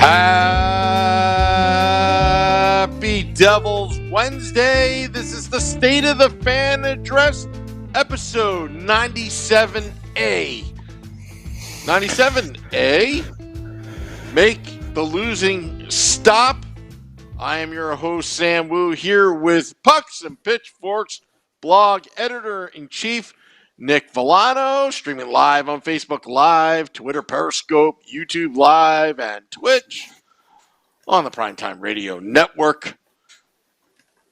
Happy Devils Wednesday. This is the State of the Fan Address, episode 97A. 97A? Make the losing stop. I am your host, Sam Wu, here with Pucks and Pitchforks blog editor-in-chief, Nick Villano, streaming live on Facebook Live, Twitter, Periscope, YouTube Live, and Twitch on the Primetime Radio Network.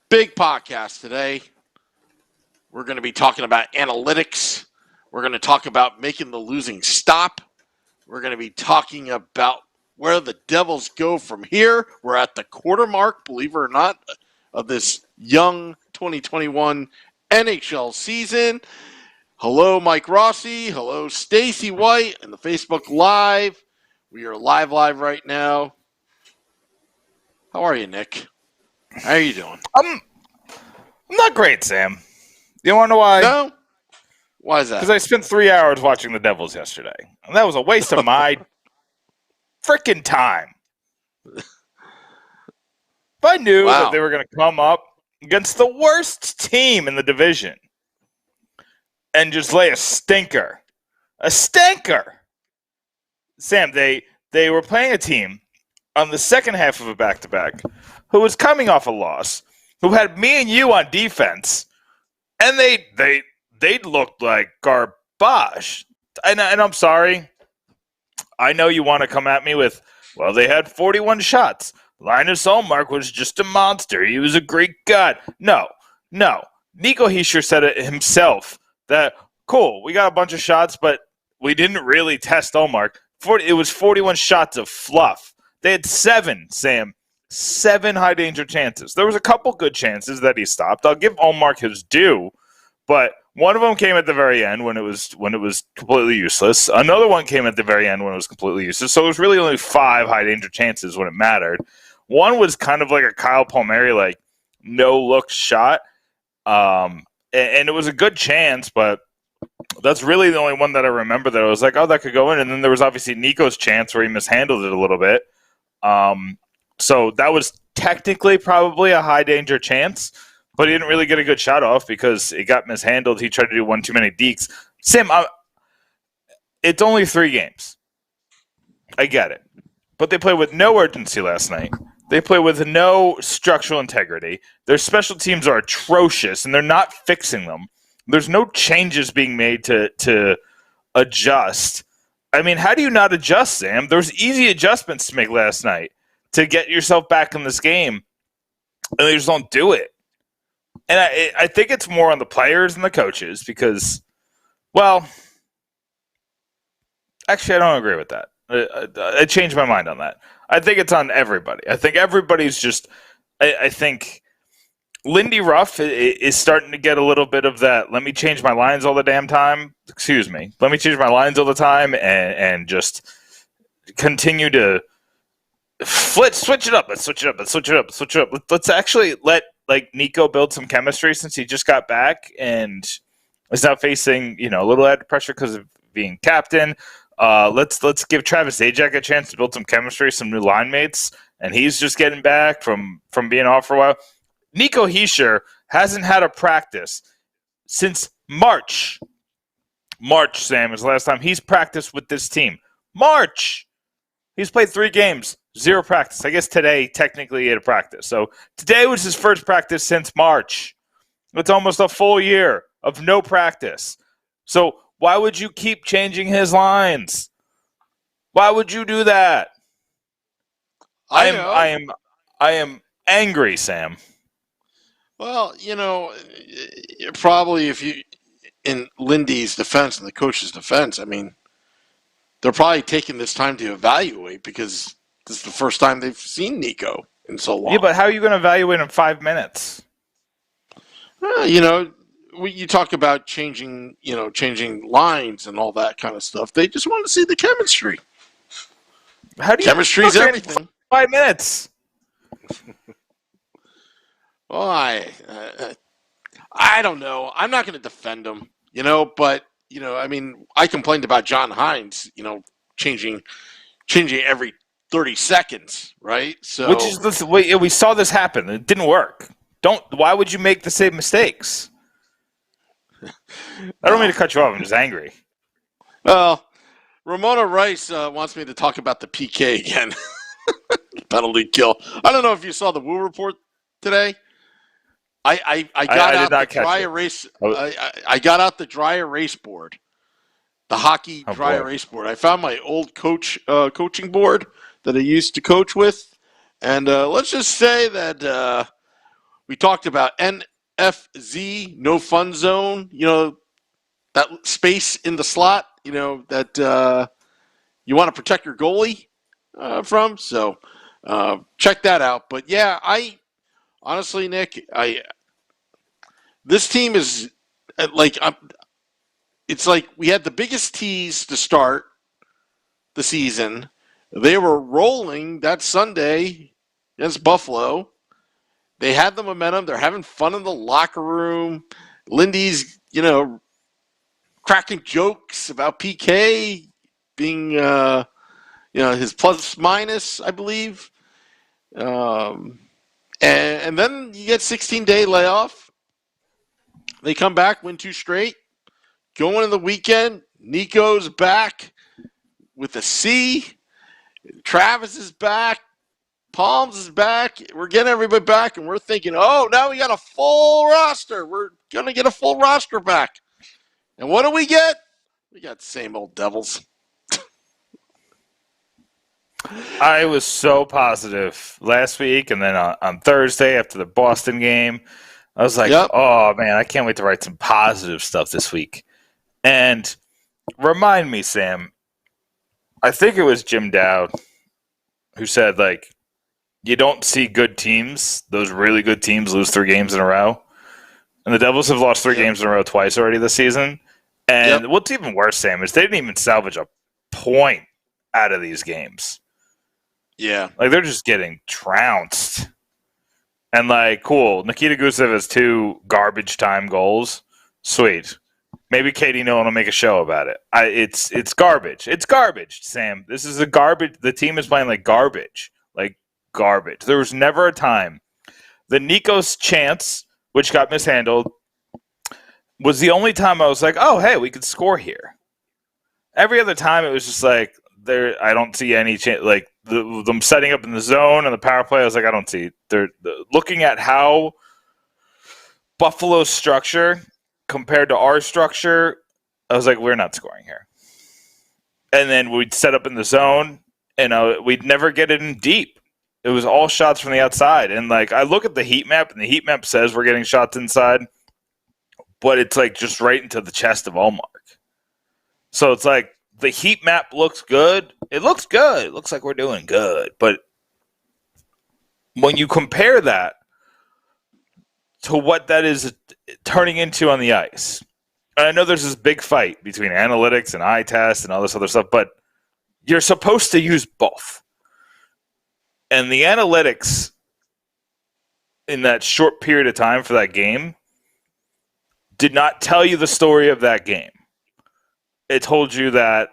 Big podcast today. We're going to be talking about analytics. We're going to talk about making the losing stop. We're going to be talking about where the Devils go from here. We're at the quarter mark, believe it or not, of this young 2021 NHL season. Hello, Mike Rossi. Hello, Stacy White and the Facebook Live. We are live right now. How are you, Nick? How are you doing? I'm not great, Sam. You want to know why? No? Why is that? Because I spent 3 hours watching the Devils yesterday. And that was a waste of my freaking time. If I knew that they were going to come up against the worst team in the division and just lay a stinker. A stinker! Sam, they were playing a team on the second half of a back-to-back who was coming off a loss, who had me and you on defense, and they looked like garbage. And I'm sorry. I know you want to come at me with, well, they had 41 shots. Linus Ullmark was just a monster. He was a Greek god. No. Nico Hischier said it himself. That, cool, we got a bunch of shots, but we didn't really test Ullmark. It was 41 shots of fluff. They had 7 high-danger chances. There was a couple good chances that he stopped. I'll give Ullmark his due, but one of them came at the very end when it was completely useless. Another one came at the very end when it was completely useless. So it was really only 5 high-danger chances when it mattered. One was kind of like a Kyle Palmieri, no-look shot. And it was a good chance, but that's really the only one that I remember that I was like, oh, that could go in. And then there was obviously Nico's chance where he mishandled it a little bit. So that was technically probably a high-danger chance, but he didn't really get a good shot off because it got mishandled. He tried to do one too many dekes. Sam, it's only 3 games. I get it. But they played with no urgency last night. They play with no structural integrity. Their special teams are atrocious, and they're not fixing them. There's no changes being made to adjust. I mean, how do you not adjust, Sam? There's easy adjustments to make last night to get yourself back in this game, and they just don't do it. And I think it's more on the players and the coaches because, well, actually, I don't agree with that. I changed my mind on that. I think it's on everybody. I think everybody's just I think Lindy Ruff is starting to get a little bit of that, let me change my lines all the damn time. Excuse me. Let me change my lines all the time and just continue to switch it up. Let's switch it up. Let's actually let Nico build some chemistry since he just got back and is now facing, a little added pressure because of being captain. Let's give Travis Zajac a chance to build some chemistry, some new line mates, and he's just getting back from being off for a while. Nico Hischier hasn't had a practice since March. March, Sam, is the last time he's practiced with this team. March! He's played 3 games, 0 practice. I guess today, technically, he had a practice. So today was his first practice since March. It's almost a full year of no practice. So why would you keep changing his lines? Why would you do that? I am angry, Sam. Well, probably if you, in Lindy's defense and the coach's defense, I mean, they're probably taking this time to evaluate because this is the first time they've seen Nico in so long. Yeah, but how are you going to evaluate in 5 minutes? You talk about changing lines and all that kind of stuff. They just want to see the chemistry. How do you Chemistry's everything. 5 minutes. Well, I don't know. I'm not going to defend him, but I mean, I complained about John Hines, changing every 30 seconds, right? So, which is we saw this happen. It didn't work. Why would you make the same mistakes? I don't mean to cut you off. I'm just angry. Well, Ramona Rice wants me to talk about the PK again. Penalty kill. I don't know if you saw the Woo report today. I got out the dry erase. I got out the dry erase board, the hockey dry erase board. I found my old coaching board that I used to coach with, and let's just say that we talked about NFZ, no fun zone. You know, that space in the slot. You know that you want to protect your goalie from. So check that out. But yeah, honestly, Nick, this team is like it's like we had the biggest tease to start the season. They were rolling that Sunday against Buffalo. They had the momentum. They're having fun in the locker room. Lindy's, cracking jokes about PK being, his plus minus, I believe. And then you get 16-day layoff. They come back, win 2 straight. Going into the weekend, Nico's back with a C. Travis is back. Palms is back. We're getting everybody back, and we're thinking, oh, now we got a full roster. We're going to get a full roster back. And what do we get? We got the same old Devils. I was so positive last week, and then on Thursday after the Boston game, I was like, Oh, man, I can't wait to write some positive stuff this week. And remind me, Sam, I think it was Jim Dowd who said, like, you don't see good teams, those really good teams, lose 3 games in a row. And the Devils have lost 3 games in a row twice already this season. And what's even worse, Sam, is they didn't even salvage a point out of these games. Yeah. Like, they're just getting trounced. And, like, cool. Nikita Gusev has 2 garbage time goals. Sweet. Maybe Katie Nolan will make a show about it. It's garbage. It's garbage, Sam. This is a garbage. The team is playing like garbage. Like, garbage. There was never a time. The Nico's chance, which got mishandled, was the only time I was like, oh, hey, we could score here. Every other time, it was just like, I don't see any chance. Like, them setting up in the zone and the power play, I was like, I don't see. They're looking at how Buffalo's structure compared to our structure, I was like, we're not scoring here. And then we'd set up in the zone, and we'd never get it in deep. It was all shots from the outside. And, like, I look at the heat map, and the heat map says we're getting shots inside, but it's, like, just right into the chest of Allmark. So it's like the heat map looks good. It looks good. It looks like we're doing good. But when you compare that to what that is turning into on the ice, and I know there's this big fight between analytics and eye test and all this other stuff, but you're supposed to use both. And the analytics in that short period of time for that game did not tell you the story of that game. It told you that,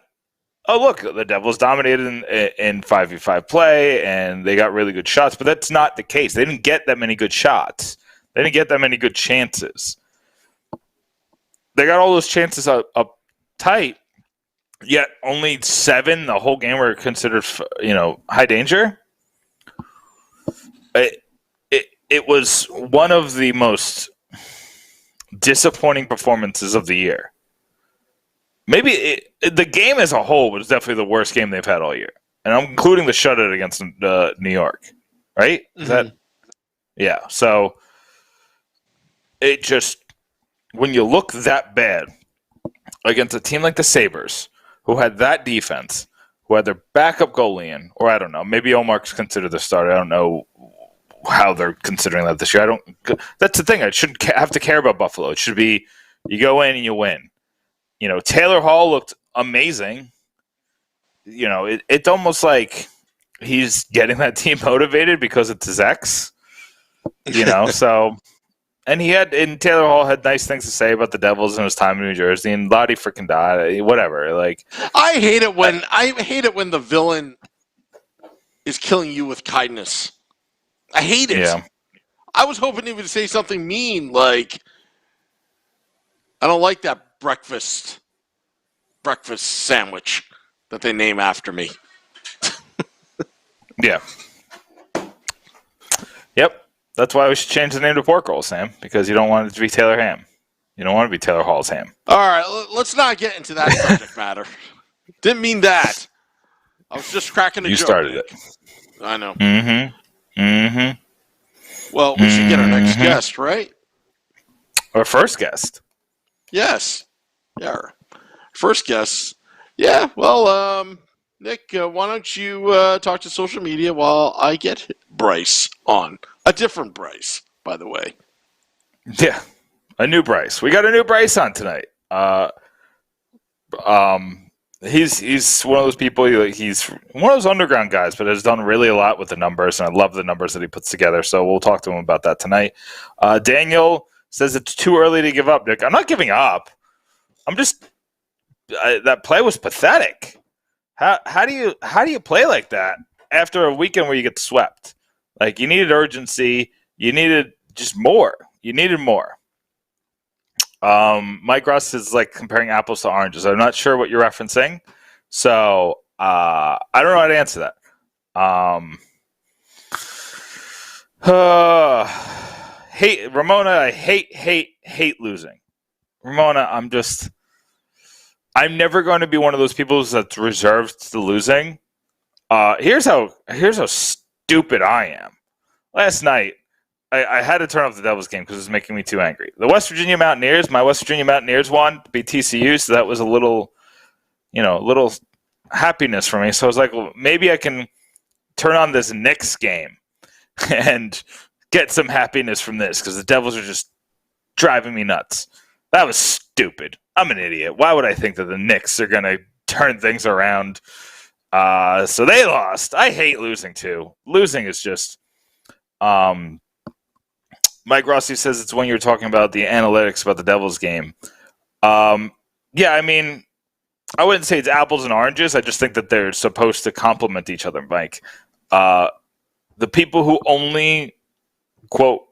oh, look, the Devils dominated in 5v5 play, and they got really good shots, but that's not the case. They didn't get that many good shots. They didn't get that many good chances. They got all those chances up tight, yet only 7 the whole game were considered, high danger. It was one of the most disappointing performances of the year. Maybe the game as a whole was definitely the worst game they've had all year. And I'm including the shutout against New York, right? Is that? Yeah. So it just, when you look that bad against a team like the Sabres, who had that defense, who had their backup goalie in, or I don't know, maybe Omar's considered the starter. I don't know how they're considering that this year. That's the thing. I shouldn't have to care about Buffalo. It should be you go in and you win. Taylor Hall looked amazing. It's almost like he's getting that team motivated because it's his ex. So, and Taylor Hall had nice things to say about the Devils and his time in New Jersey, and Lottie freaking died. Whatever. Like, I hate it when the villain is killing you with kindness. I hate it. Yeah. I was hoping he would say something mean like, I don't like that breakfast sandwich that they name after me. Yeah. Yep. That's why we should change the name to Pork Roll, Sam, because you don't want it to be Taylor Ham. You don't want it to be Taylor Hall's ham. All right, let's not get into that subject matter. Didn't mean that. I was just cracking a joke. You started it. I know. Mm-hmm. Mm-hmm. Well, we should get our next guest, right? Our first guest. Yes. Yeah. First guest. Yeah. Well, Nick, why don't you talk to social media while I get Bryce on? A different Bryce, by the way. Yeah. A new Bryce. We got a new Bryce on tonight. He's one of those people. He's one of those underground guys, but has done really a lot with the numbers, and I love the numbers that he puts together. So we'll talk to him about that tonight. Daniel says it's too early to give up. Nick, I'm not giving up. I'm just that play was pathetic. How do you play like that after a weekend where you get swept? Like, you needed urgency. You needed just more. You needed more. Mike Ross is like comparing apples to oranges. I'm not sure what you're referencing, so I don't know how to answer that. Hate Ramona. I hate losing. Ramona, I'm never going to be one of those people that's reserved to losing. Here's how stupid I am. Last night, I had to turn off the Devils game because it was making me too angry. The West Virginia Mountaineers, my West Virginia Mountaineers won, beat TCU, so that was a little happiness for me. So I was like, well, maybe I can turn on this Knicks game and get some happiness from this because the Devils are just driving me nuts. That was stupid. I'm an idiot. Why would I think that the Knicks are going to turn things around? So they lost. I hate losing too. Losing is just... Mike Rossi says it's when you're talking about the analytics about the Devils game. Yeah, I mean, I wouldn't say it's apples and oranges. I just think that they're supposed to complement each other, Mike. The people who only quote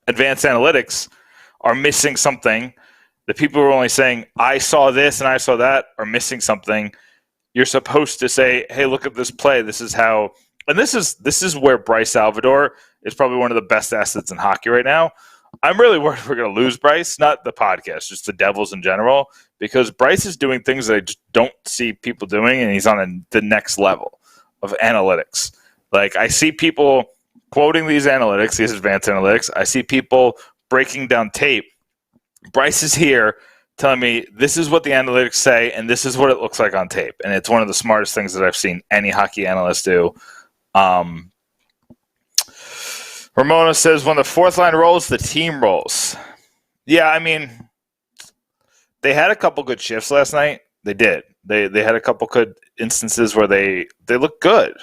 advanced analytics are missing something. The people who are only saying, I saw this and I saw that, are missing something. You're supposed to say, hey, look at this play. This is how... And this is where Bryce Salvador is probably one of the best assets in hockey right now. I'm really worried we're going to lose Bryce, not the podcast, just the Devils in general, because Bryce is doing things that I just don't see people doing, and he's on the next level of analytics. Like, I see people quoting these analytics, these advanced analytics. I see people breaking down tape. Bryce is here telling me this is what the analytics say, and this is what it looks like on tape. And it's one of the smartest things that I've seen any hockey analyst do. Ramona says when the fourth line rolls, the team rolls. Yeah, I mean, they had a couple good shifts last night. They did. They had a couple good instances where they looked good,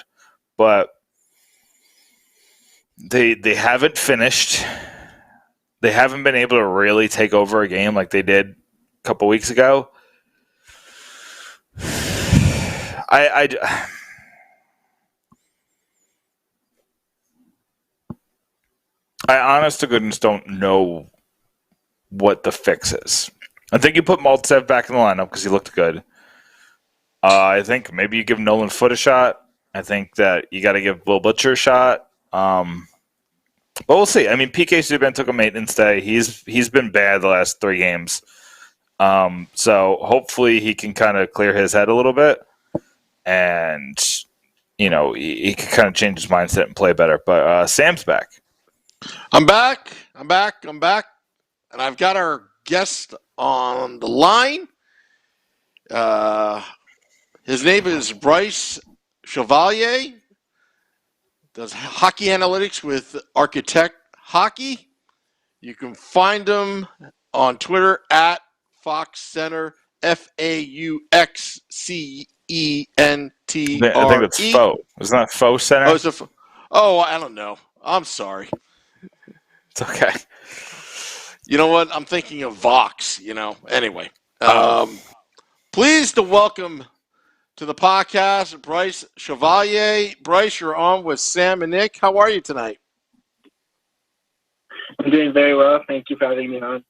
but they haven't finished. They haven't been able to really take over a game like they did a couple weeks ago. I honest to goodness don't know what the fix is. I think you put Maltsev back in the lineup because he looked good. I think maybe you give Nolan Foote a shot. I think that you got to give Will Butcher a shot. But we'll see. I mean, PK Subban took a maintenance day. He's been bad the last 3 games. So hopefully he can kind of clear his head a little bit. And, he can kind of change his mindset and play better. But Sam's back. I'm back. And I've got our guest on the line. His name is Bryce Chevallier. Does hockey analytics with Architeche Hockey. You can find him on Twitter at Fox Center, FAUXCENTRE. I think it's Faux. Isn't that Faux Center? I don't know. I'm sorry. It's okay. You know what? I'm thinking of Vox, Anyway. Pleased to welcome to the podcast, Bryce Chevallier. Bryce, you're on with Sam and Nick. How are you tonight? I'm doing very well. Thank you for having me on.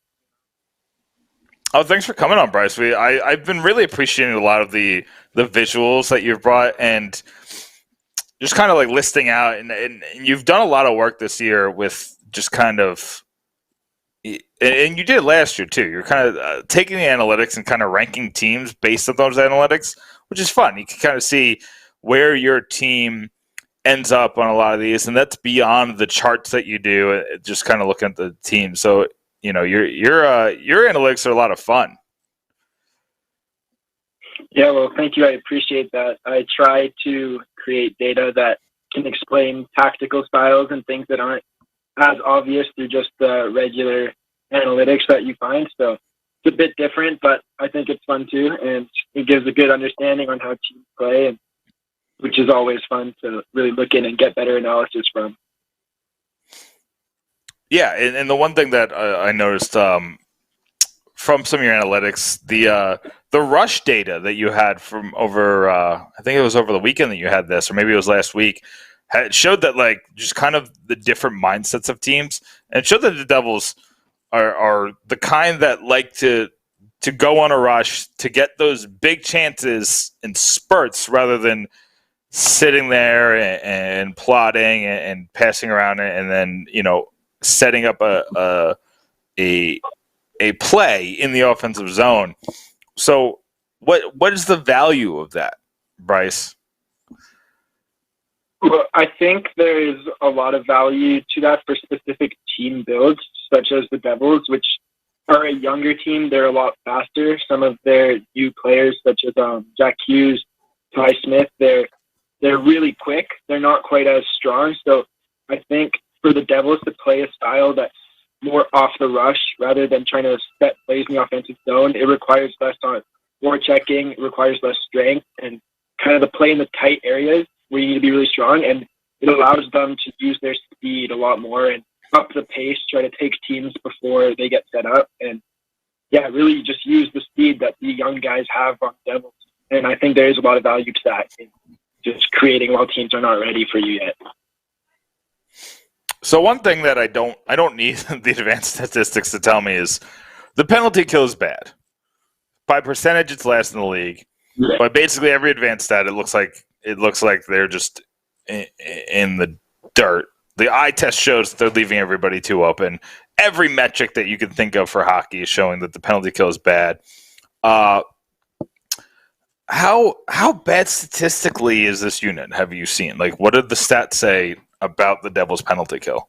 Oh, thanks for coming on, Bryce. I've been really appreciating a lot of the visuals that you've brought and just kind of like listing out. And you've done a lot of work this year with just kind of, and you did last year too. You're kind of taking the analytics and kind of ranking teams based on those analytics, which is fun. You can kind of see where your team ends up on a lot of these, and that's beyond the charts that you do. Just kind of looking at the team. So you know your analytics are a lot of fun. Yeah, well, thank you. I appreciate that. I try to create data that can explain tactical styles and things that aren't as obvious through just the regular analytics that you find. So it's a bit different, but I think it's fun too, and it gives a good understanding on how teams play, and which is always fun to really look in and get better analysis from. Yeah, and the one thing that I noticed from some of your analytics, the rush data that you had from over, I think it was over the weekend that you had this, or maybe it was last week, it showed that like just kind of the different mindsets of teams, and it showed that the Devils are the kind that like to go on a rush to get those big chances in spurts rather than sitting there and plotting and passing around and then setting up a play in the offensive zone. So what is the value of that, Bryce? Well, I think there is a lot of value to that for specific team builds, such as the Devils, which are a younger team. They're a lot faster. Some of their new players, such as Jack Hughes, Ty Smith, they're really quick. They're not quite as strong. So I think for the Devils to play a style that's more off the rush rather than trying to set plays in the offensive zone, it requires less on forechecking, it requires less strength, and kind of the play in the tight areas where you need to be really strong, and it allows them to use their speed a lot more and up the pace, try to take teams before they get set up, and really just use the speed that the young guys have on Devils. And I think there is a lot of value to that in just creating while teams are not ready for you yet. So one thing that I don't need the advanced statistics to tell me is the penalty kill is bad. By percentage, it's last in the league. Yeah. But basically every advanced stat, it looks like they're just in the dirt. The eye test shows that they're leaving everybody too open. Every metric that you can think of for hockey is showing that the penalty kill is bad. How bad statistically is this unit? Have you seen? Like, what did the stats say about the Devils' penalty kill?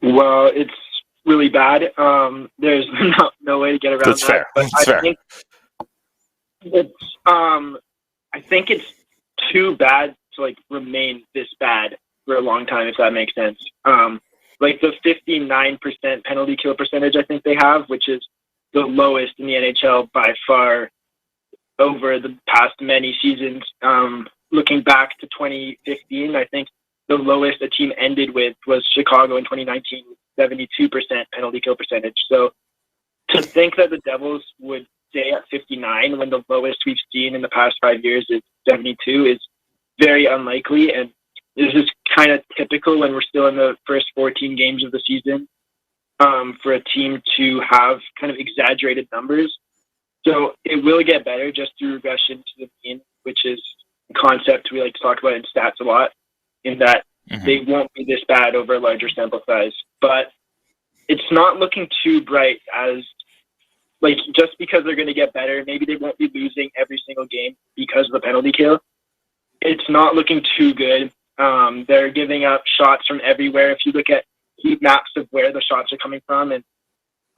Well, it's really bad. There's no way to get around That's that. Fair. But That's fair. I think it's too bad to remain this bad for a long time, if that makes sense. The 59% penalty kill percentage I think they have, which is the lowest in the NHL by far over the past many seasons. Looking back to 2015, I think the lowest a team ended with was Chicago in 2019, 72% penalty kill percentage. So to think that the Devils would stay at 59 when the lowest we've seen in the past 5 years is 72 is very unlikely. And this is kind of typical when we're still in the first 14 games of the season for a team to have kind of exaggerated numbers. So it will get better just through regression to the mean, which is a concept we like to talk about in stats a lot, in that they won't be this bad over a larger sample size. But it's not looking too bright as, just because they're going to get better, maybe they won't be losing every single game because of the penalty kill. It's not looking too good. They're giving up shots from everywhere. If you look at heat maps of where the shots are coming from, and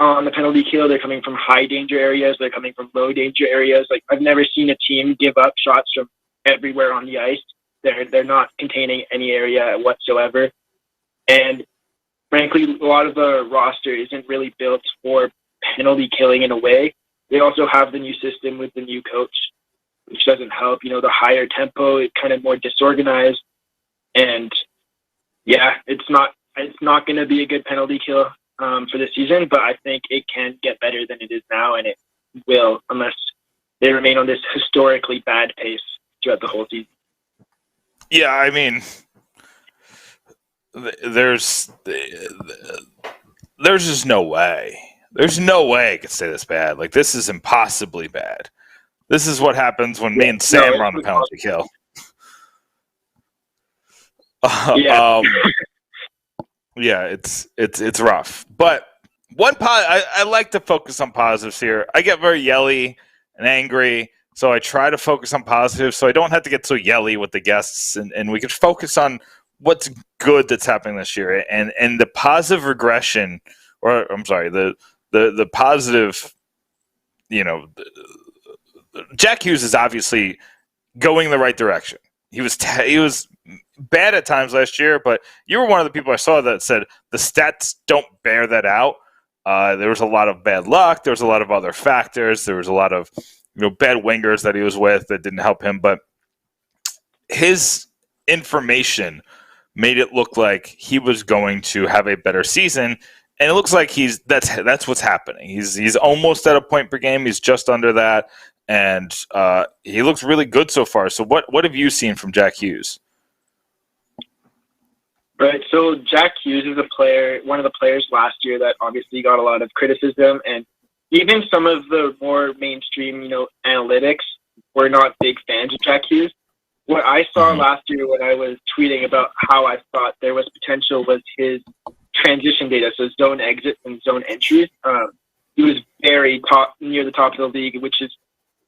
on the penalty kill, they're coming from high danger areas, they're coming from low danger areas. I've never seen a team give up shots from everywhere on the ice. They're not containing any area whatsoever. And frankly, a lot of the roster isn't really built for penalty killing in a way. They also have the new system with the new coach, which doesn't help. The higher tempo, it's kind of more disorganized. And it's not going to be a good penalty kill for the season, but I think it can get better than it is now, and it will, unless they remain on this historically bad pace throughout the whole season. Yeah, I mean, there's just no way. There's no way it could stay this bad. Like, this is impossibly bad. This is what happens when me and Sam are on the penalty kill. Yeah, it's rough. But I like to focus on positives here. I get very yelly and angry, so I try to focus on positives so I don't have to get so yelly with the guests, and we can focus on what's good that's happening this year. And the positive regression, or I'm sorry, the positive, Jack Hughes is obviously going in the right direction. He was bad at times last year, but you were one of the people I saw that said the stats don't bear that out. There was a lot of bad luck. There was a lot of other factors. There was a lot of bad wingers that he was with that didn't help him. But his information made it look like he was going to have a better season, and it looks like that's what's happening. He's almost at a point per game. He's just under that, and he looks really good so far. So what have you seen from Jack Hughes? Right. So Jack Hughes is one of the players last year that obviously got a lot of criticism, and even some of the more mainstream, analytics were not big fans of Jack Hughes. What I saw last year when I was tweeting about how I thought there was potential was his transition data, so zone exits and zone entries. He was very near the top of the league, which is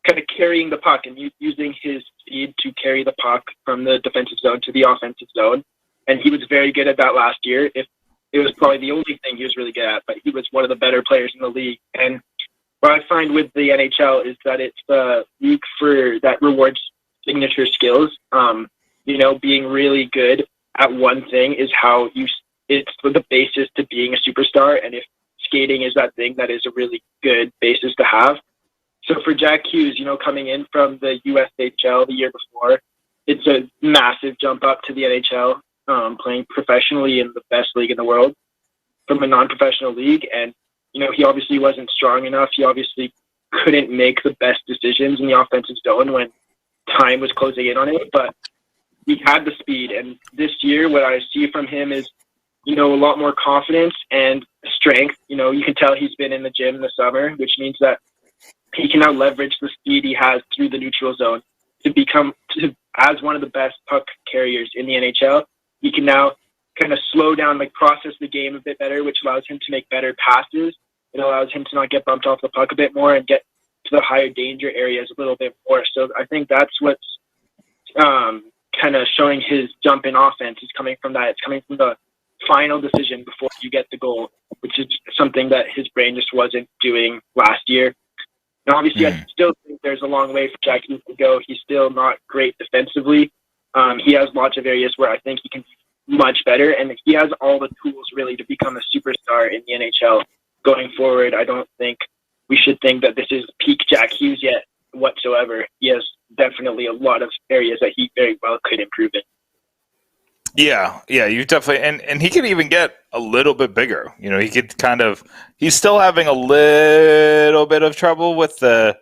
kind of carrying the puck and using his speed to carry the puck from the defensive zone to the offensive zone. And he was very good at that last year. It was probably the only thing he was really good at, but he was one of the better players in the league. And what I find with the NHL is that it's the league that rewards signature skills. Being really good at one thing is it's the basis to being a superstar. And if skating is that thing, that is a really good basis to have. So for Jack Hughes, coming in from the USHL the year before, it's a massive jump up to the NHL. Playing professionally in the best league in the world from a non-professional league. And, he obviously wasn't strong enough. He obviously couldn't make the best decisions in the offensive zone when time was closing in on it, but he had the speed. And this year, what I see from him is, a lot more confidence and strength. You can tell he's been in the gym in the summer, which means that he can now leverage the speed he has through the neutral zone as one of the best puck carriers in the NHL. He can now kind of slow down, process the game a bit better, which allows him to make better passes. It allows him to not get bumped off the puck a bit more and get to the higher danger areas a little bit more. So I think that's what's kind of showing his jump in offense is coming from that. It's coming from the final decision before you get the goal, which is something that his brain just wasn't doing last year. And obviously, I still think there's a long way for Jack Hughes to go. He's still not great defensively. He has lots of areas where I think he can be much better, and he has all the tools really to become a superstar in the NHL going forward. I don't think we should think that this is peak Jack Hughes yet whatsoever. He has definitely a lot of areas that he very well could improve in. Yeah, you definitely, and he could even get a little bit bigger. He could he's still having a little bit of trouble with the,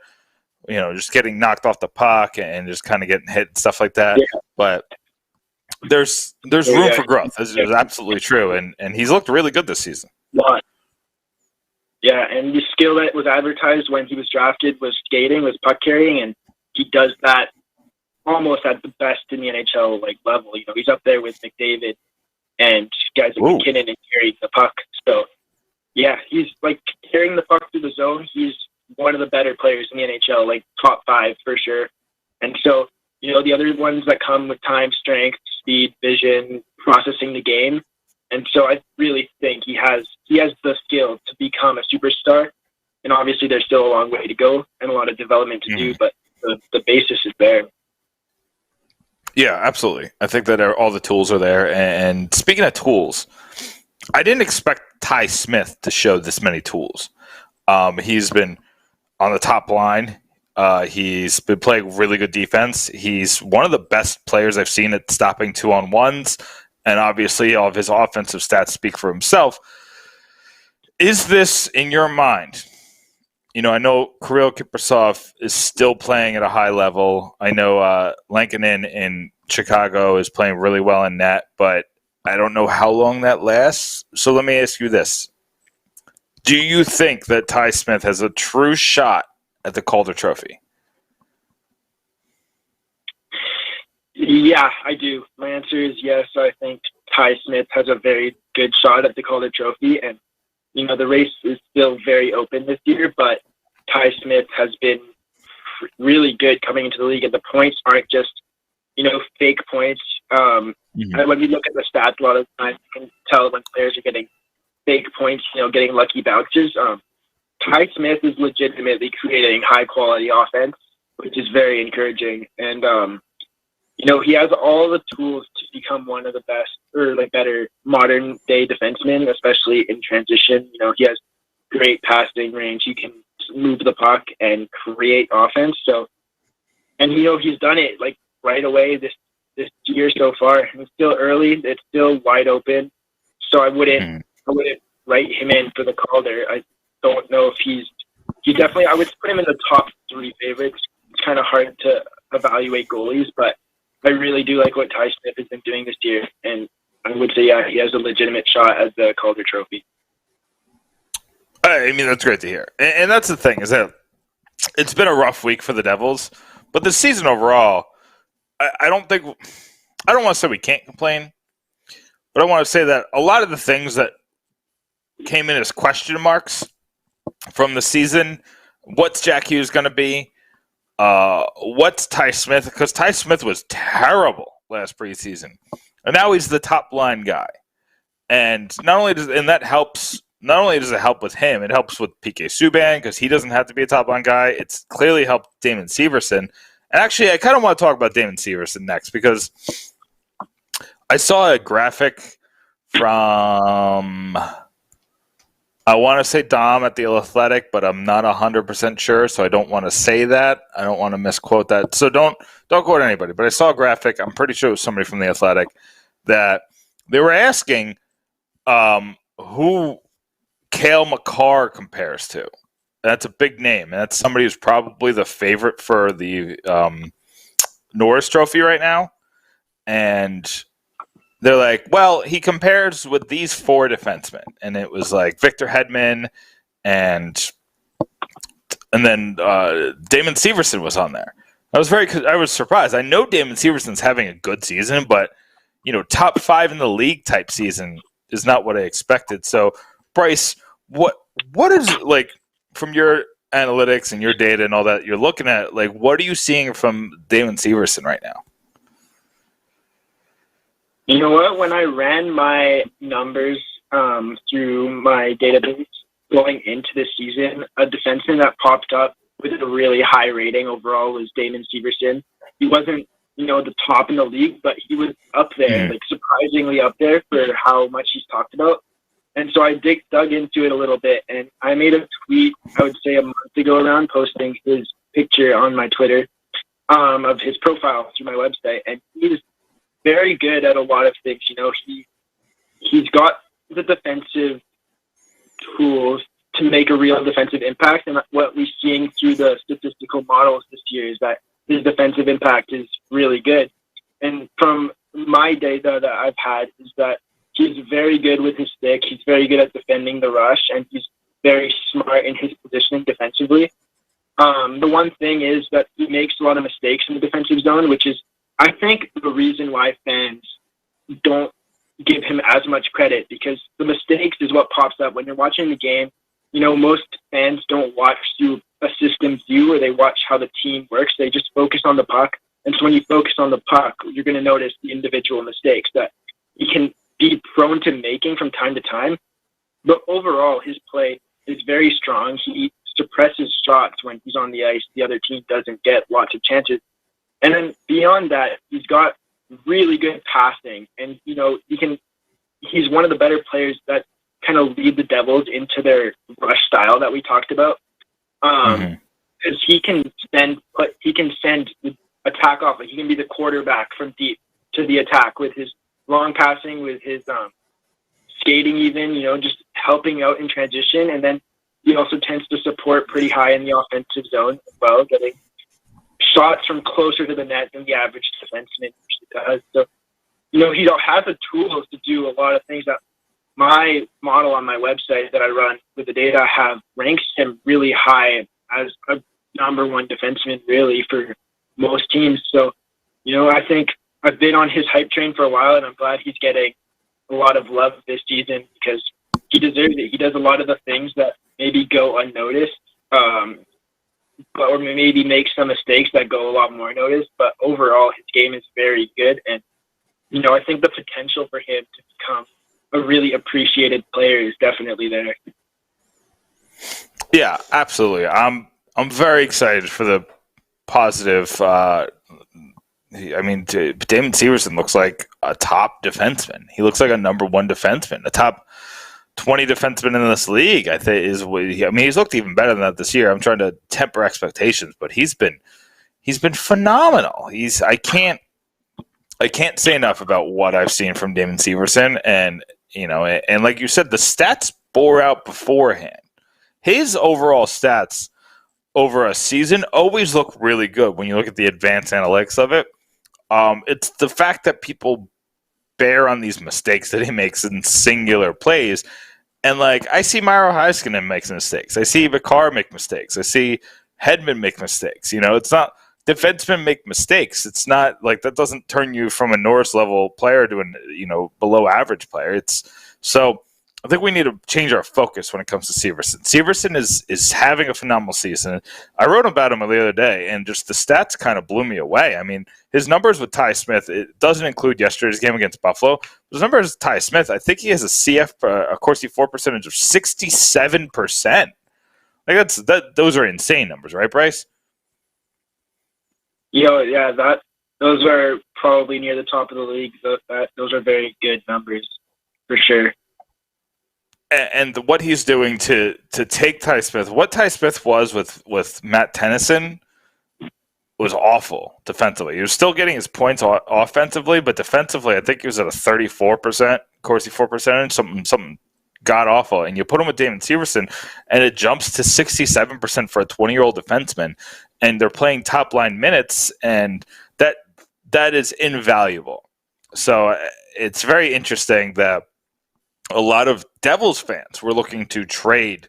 just getting knocked off the puck and just kind of getting hit and stuff like that. Yeah. But there's room for growth. This is absolutely true, and he's looked really good this season. Yeah, and the skill that was advertised when he was drafted was skating, was puck carrying, and he does that almost at the best in the NHL level. He's up there with McDavid and guys like McKinnon and carrying the puck. So yeah, he's carrying the puck through the zone. He's one of the better players in the NHL, top 5 for sure. And so, the other ones that come with time, strength, speed, vision, processing the game. And so I really think he has the skill to become a superstar. And obviously there's still a long way to go and a lot of development to do, but the basis is there. Yeah, absolutely. I think that all the tools are there. And speaking of tools, I didn't expect Ty Smith to show this many tools. He's been on the top line. He's been playing really good defense. He's one of the best players I've seen at stopping 2-on-1s. And obviously all of his offensive stats speak for himself. Is this, in your mind, I know Kirill Kaprizov is still playing at a high level. I know Lankinen in Chicago is playing really well in net, but I don't know how long that lasts. So let me ask you this. Do you think that Ty Smith has a true shot at the Calder Trophy? Yeah, I do. My answer is yes. I think Ty Smith has a very good shot at the Calder Trophy, and the race is still very open this year, but Ty Smith has been really good coming into the league, and the points aren't just, fake points. And when we look at the stats, a lot of times you can tell when players are getting fake points, getting lucky bounces. Ty Smith is legitimately creating high-quality offense, which is very encouraging. And, he has all the tools to become one of the best or better modern day defensemen, especially in transition. He has great passing range. He can move the puck and create offense. So, and he's done it right away this year so far. It's still early. It's still wide open. So I wouldn't write him in for the Calder. I don't know if he definitely, I would put him in the top 3 favorites. It's kind of hard to evaluate goalies, but I really do like what Ty Smith has been doing this year, and I would say, yeah, he has a legitimate shot at the Calder Trophy. I mean, that's great to hear. And that's the thing, is that it's been a rough week for the Devils, but the season overall, I don't want to say we can't complain, but I want to say that a lot of the things that came in as question marks from the season, what's Jack Hughes going to be? What's Ty Smith? Because Ty Smith was terrible last preseason, and now he's the top line guy. And not only does it help with him, it helps with PK Subban because he doesn't have to be a top line guy. It's clearly helped Damon Severson. And actually, I kind of want to talk about Damon Severson next because I saw a graphic from, I want to say Dom at The Athletic, but I'm not 100% sure, so I don't want to say that. I don't want to misquote that. So don't quote anybody. But I saw a graphic, I'm pretty sure it was somebody from The Athletic, that they were asking who Cale Makar compares to. That's a big name, and that's somebody who's probably the favorite for the Norris Trophy right now. And they're like, well, he compares with these 4 defensemen, and it was like Victor Hedman, and then Damon Severson was on there. I was surprised. I know Damon Severson's having a good season, but top 5 in the league type season is not what I expected. So, Bryce, what is from your analytics and your data and all that you're looking at? What are you seeing from Damon Severson right now? You know what? When I ran my numbers through my database going into this season, a defenseman that popped up with a really high rating overall was Damon Severson. He wasn't, the top in the league, but he was up there, surprisingly up there for how much he's talked about. And so I dug into it a little bit, and I made a tweet, I would say a month ago around, posting his picture on my Twitter of his profile through my website, and he's very good at a lot of things. He's got the defensive tools to make a real defensive impact. And what we're seeing through the statistical models this year is that his defensive impact is really good. And from my data that I've had is that he's very good with his stick. He's very good at defending the rush, and he's very smart in his positioning defensively. The one thing is that he makes a lot of mistakes in the defensive zone, which is, I think, the reason why fans don't give him as much credit, because the mistakes is what pops up when you're watching the game. Most fans don't watch through a system view where they watch how the team works. They just focus on the puck. And so when you focus on the puck, you're going to notice the individual mistakes that he can be prone to making from time to time. But overall, his play is very strong. He suppresses shots when he's on the ice. The other team doesn't get lots of chances. And then beyond that, he's got really good passing. And, he's one of the better players that kind of lead the Devils into their rush style that we talked about. Because he can send the attack off. He can be the quarterback from deep to the attack with his long passing, with his skating even, just helping out in transition. And then he also tends to support pretty high in the offensive zone as well, getting shots from closer to the net than the average defenseman usually does. So, he has the tools to do a lot of things that my model on my website that I run with the data I have ranks him really high as a number one defenseman really for most teams. So, I think I've been on his hype train for a while, and I'm glad he's getting a lot of love this season because he deserves it. He does a lot of the things that maybe go unnoticed, or maybe make some mistakes that go a lot more noticed. But overall, his game is very good, and I think the potential for him to become a really appreciated player is definitely there. Yeah, absolutely. I'm very excited for the positive. Damon Severson looks like a top defenseman. He looks like a number one defenseman, a top 20 defenseman in this league. I think he's looked even better than that this year. I'm trying to temper expectations, but he's been phenomenal. I can't say enough about what I've seen from Damon Severson, and like you said, the stats bore out beforehand. His overall stats over a season always look really good when you look at the advanced analytics of it. It's the fact that people bear on these mistakes that he makes in singular plays. And I see Miro Heiskanen make mistakes. I see Vikar make mistakes. I see Hedman make mistakes. It's not defensemen make mistakes. It's not that doesn't turn you from a Norris level player to below average player. So I think we need to change our focus when it comes to Severson. Severson is having a phenomenal season. I wrote about him the other day, and just the stats kind of blew me away. I mean, his numbers with Ty Smith, it doesn't include yesterday's game against Buffalo. His numbers with Ty Smith, I think he has a Corsi for percentage of 67%. Those are insane numbers, right, Bryce? Yeah, those are probably near the top of the league. Those are very good numbers for sure. And what he's doing to take Ty Smith, what Ty Smith was with Matt Tennyson was awful defensively. He was still getting his points offensively, but defensively, I think he was at a 34% Corsi for percentage, something god awful. And you put him with Damon Severson, and it jumps to 67% for a 20-year-old defenseman, and they're playing top line minutes, and that is invaluable. So it's very interesting that a lot of Devils fans were looking to trade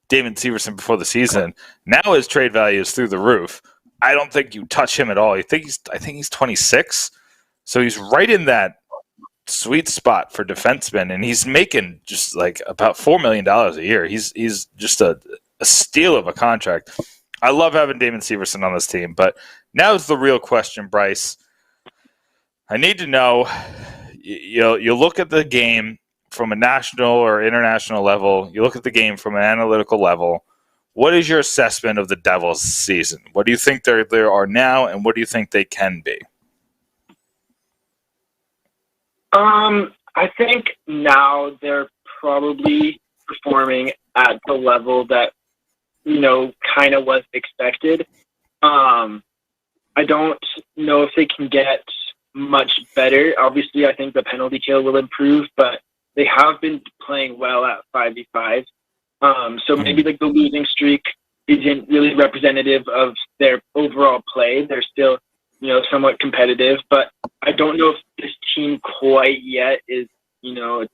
Damon Severson before the season. Now his trade value is through the roof. I don't think you touch him at all. I think he's 26, so he's right in that sweet spot for defensemen, and he's making just about $4 million a year. He's just a steal of a contract. I love having Damon Severson on this team, but now is the real question, Bryce. I need to know. You look at the game from a national or international level, you look at the game from an analytical level. What is your assessment of the Devils' season? What do you think they are now, and what do you think they can be? I think now they're probably performing at the level that kind of was expected. I don't know if they can get much better. Obviously, I think the penalty kill will improve, but they have been playing well at 5v5. So maybe the losing streak isn't really representative of their overall play. They're still, somewhat competitive, but I don't know if this team quite yet is, a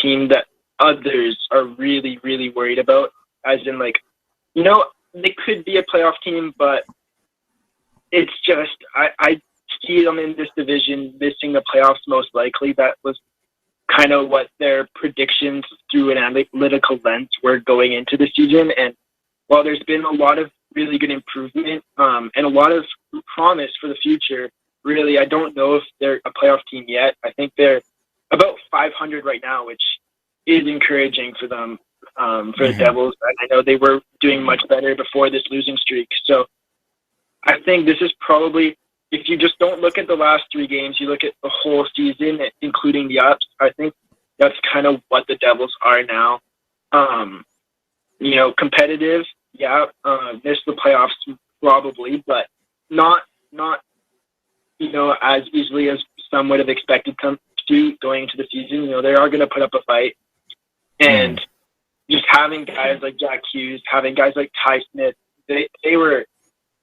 team that others are really, really worried about. As in, they could be a playoff team, but it's just, I see them in this division missing the playoffs most likely. That was kind of what their predictions through an analytical lens were going into the season. And while there's been a lot of really good improvement and a lot of promise for the future, really, I don't know if they're a playoff team yet. I think they're about 500 right now, which is encouraging for them, for the Devils. And I know they were doing much better before this losing streak. So I think this is probably, if you just don't look at the last 3 games, you look at the whole season, including the ups, I think that's kind of what the Devils are now. Competitive, miss the playoffs probably, but not as easily as some would have expected them to going into the season. They are going to put up a fight. And just having guys like Jack Hughes, having guys like Ty Smith, they were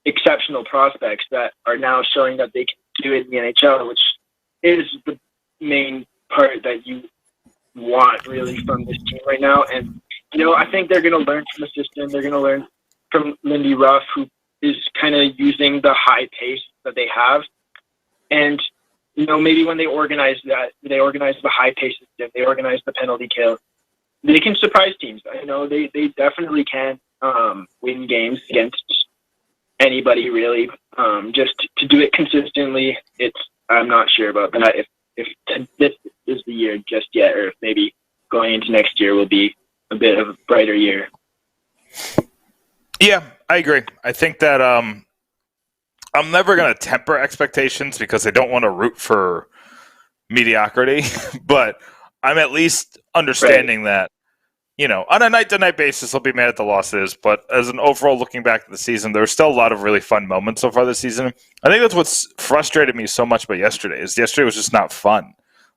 exceptional prospects that are now showing that they can do it in the NHL, which is the main part that you want really from this team right now. And, I think they're going to learn from the system. They're going to learn from Lindy Ruff, who is kind of using the high pace that they have. And, maybe when they organize the high pace system, they organize the penalty kill, they can surprise teams. I know they definitely can win games against anybody, really. Just to do it consistently, I'm not sure about that. If this is the year just yet, or if maybe going into next year will be a bit of a brighter year. Yeah, I agree. I think that I'm never going to temper expectations because I don't want to root for mediocrity, but I'm at least understanding that, on a night-to-night basis, I'll be mad at the losses, but as an overall looking back at the season, there were still a lot of really fun moments so far this season. I think that's what's frustrated me so much about yesterday, is yesterday was just not fun.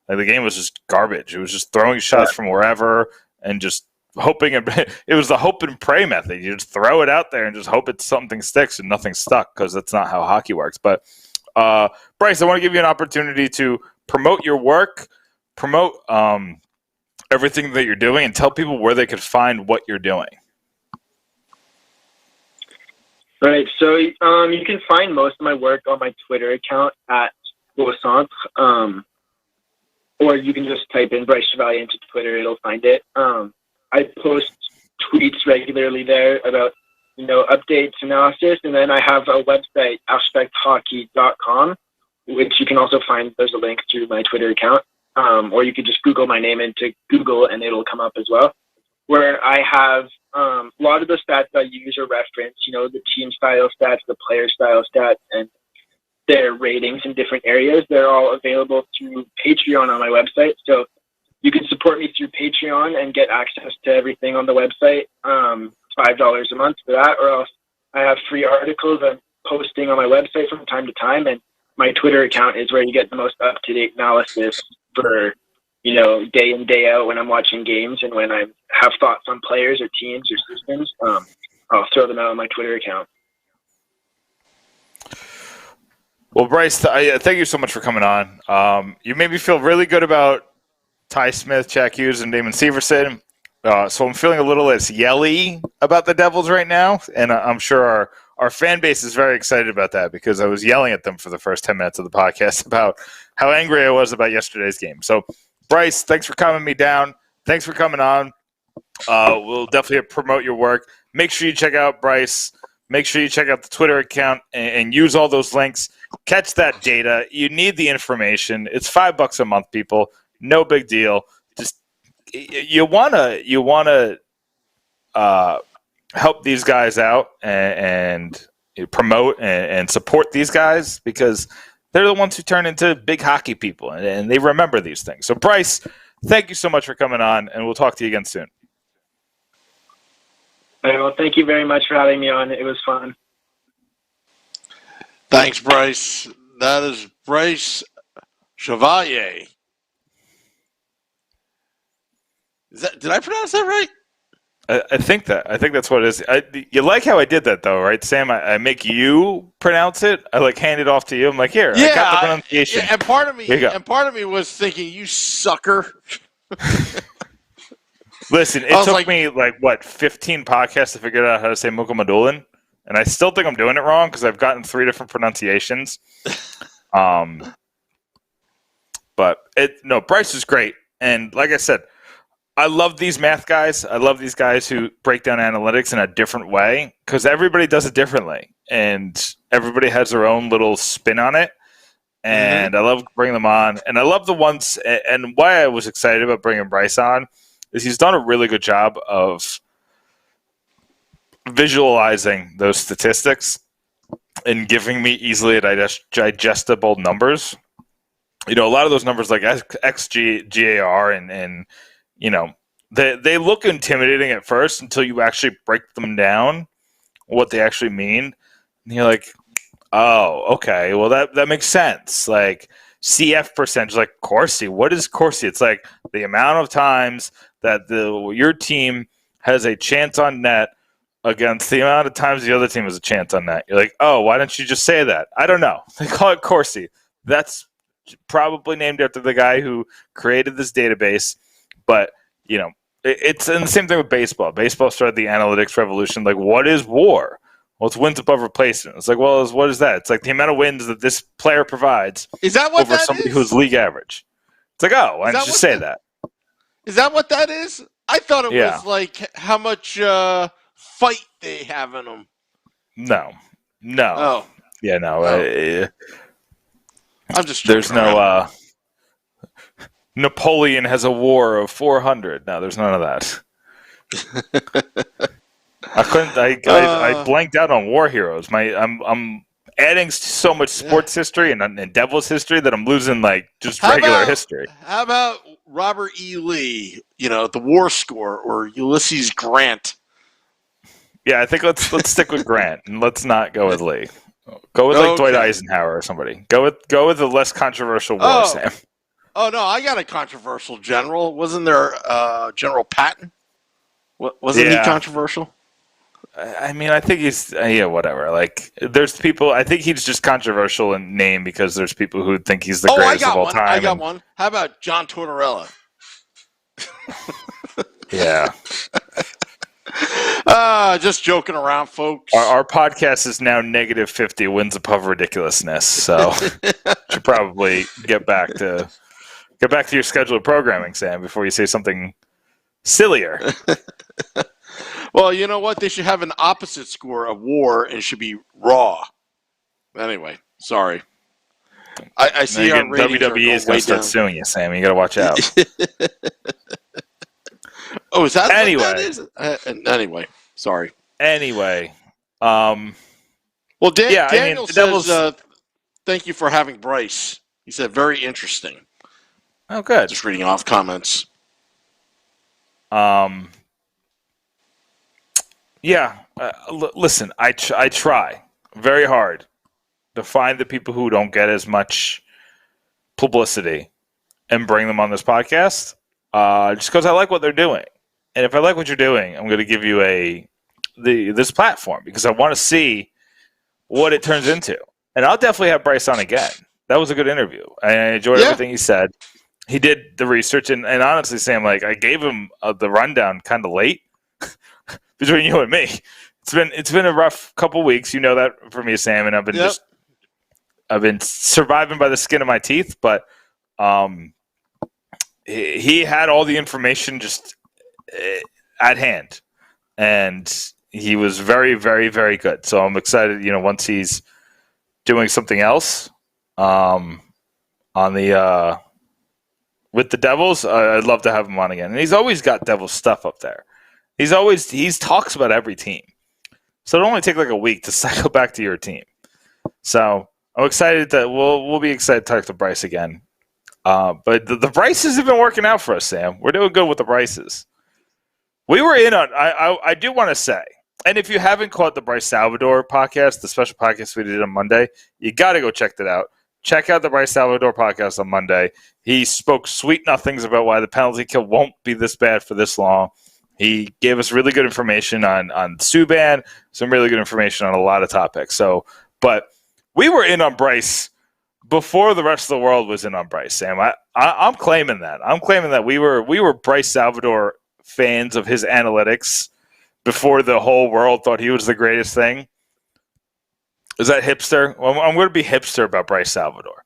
Like, the game was just garbage. It was just throwing shots from wherever and just hoping. It was the hope and pray method. You just throw it out there and just hope something sticks, and nothing stuck, because that's not how hockey works. But, Bryce, I want to give you an opportunity to promote your work, promote everything that you're doing, and tell people where they could find what you're doing. Right. So you can find most of my work on my Twitter account at SOTFA, or you can just type in Bryce Chevallier into Twitter. It'll find it. I post tweets regularly there about, updates, analysis, and then I have a website, architectehockey.com, which you can also find. There's a link to my Twitter account. Or you could just Google my name into Google and it'll come up as well, where I have a lot of the stats I use or reference, the team style stats, the player style stats, and their ratings in different areas. They're all available through Patreon on my website. So you can support me through Patreon and get access to everything on the website. $5 a month for that, or else I have free articles I'm posting on my website from time to time, and my Twitter account is where you get the most up-to-date analysis for, day in, day out when I'm watching games, and when I have thoughts on players or teams or systems, I'll throw them out on my Twitter account. Well, Bryce, thank you so much for coming on. You made me feel really good about Ty Smith, Jack Hughes, and Damon Severson. So I'm feeling a little less yelly about the Devils right now, and I'm sure our fan base is very excited about that, because I was yelling at them for the first 10 minutes of the podcast about how angry I was about yesterday's game. So, Bryce, thanks for calming me down. Thanks for coming on. We'll definitely promote your work. Make sure you check out Bryce. Make sure you check out the Twitter account and use all those links. Catch that data. You need the information. It's $5 a month, people. No big deal. Just you wanna help these guys out and promote and support these guys, because they're the ones who turn into big hockey people, and they remember these things. So, Bryce, thank you so much for coming on, and we'll talk to you again soon. All right, well, thank you very much for having me on. It was fun. Thanks, Bryce. That is Bryce Chevallier. Did I pronounce that right? I think that's what it is. You like how I did that, though, right, Sam? I make you pronounce it. I hand it off to you. I'm like, here, I got the pronunciation. And part of me was thinking, you sucker. Listen, it took me 15 podcasts to figure out how to say Mukamadulin, and I still think I'm doing it wrong because I've gotten 3 different pronunciations. But Bryce is great, and like I said, I love these math guys. I love these guys who break down analytics in a different way, because everybody does it differently, and everybody has their own little spin on it. And I love bringing them on. And I love the ones, and why I was excited about bringing Bryce on is he's done a really good job of visualizing those statistics and giving me easily digestible numbers. A lot of those numbers like XGAR and they look intimidating at first until you actually break them down, what they actually mean. And you're like, oh, okay, well, that makes sense. Like CF percentage, like Corsi. What is Corsi? It's like the amount of times that your team has a chance on net against the amount of times the other team has a chance on net. You're like, oh, why don't you just say that? I don't know. They call it Corsi. That's probably named after the guy who created this database. But, it's and the same thing with baseball. Baseball started the analytics revolution. Like, what is WAR? Well, it's wins above replacement. It's like, well, what is that? It's like the amount of wins that this player provides over somebody who's league average. It's like, oh, why don't you say that? Is that what that is? I thought it was like how much fight they have in them. No. Oh. Yeah, no. I'm just there's no Napoleon has a war of 400. No, there's none of that. I blanked out on war heroes. I'm adding so much sports history and Devils history that I'm losing just regular history. How about Robert E. Lee, the war score, or Ulysses Grant? Yeah, I think let's stick with Grant and let's not go with Lee. Go with Dwight Eisenhower or somebody. Go with a less controversial war, Sam. Oh no, I got a controversial general. Wasn't there General Patton? Wasn't he controversial? I mean, I think he's whatever. Like, there's people. I think he's just controversial in name because there's people who think he's the greatest of all time. I got one. How about John Tortorella? Yeah. Just joking around, folks. Our podcast is now negative 50 wins above ridiculousness, so should probably get back to your scheduled programming, Sam, before you say something sillier. Well, you know what? They should have an opposite score of war, and it should be raw. Anyway, sorry. I see our ratings WWE is going to start suing you, Sam. You got to watch out. Oh, is that what that is? Anyway, sorry. Anyway. Well, Daniel says, thank you for having Bryce. He said, very interesting. Oh, good. Just reading off comments. Yeah. Listen, I try very hard to find the people who don't get as much publicity and bring them on this podcast just because I like what they're doing. And if I like what you're doing, I'm going to give you this platform because I want to see what it turns into. And I'll definitely have Bryce on again. That was a good interview. I enjoyed everything he said. He did the research, and honestly, Sam, I gave him the rundown kind of late between you and me. It's been a rough couple weeks, you know that for me, Sam, and I've been surviving by the skin of my teeth. But he had all the information just at hand, and he was very, very, very good. So I'm excited. Once he's doing something else on the. With the Devils, I'd love to have him on again. And he's always got Devils stuff up there. He talks about every team. So it'll only take a week to cycle back to your team. So I'm excited that we'll be excited to talk to Bryce again. But the Bryces have been working out for us, Sam. We're doing good with the Bryces. We were in on, I do want to say, and if you haven't caught the Bryce Salvador podcast, the special podcast we did on Monday, you got to go check that out. Check out the Bryce Salvador podcast on Monday. He spoke sweet nothings about why the penalty kill won't be this bad for this long. He gave us really good information on Subban, some really good information on a lot of topics. But we were in on Bryce before the rest of the world was in on Bryce, Sam. I'm claiming that. I'm claiming that we were Bryce Salvador fans of his analytics before the whole world thought he was the greatest thing. Is that hipster? Well, I'm going to be hipster about Bryce Salvador.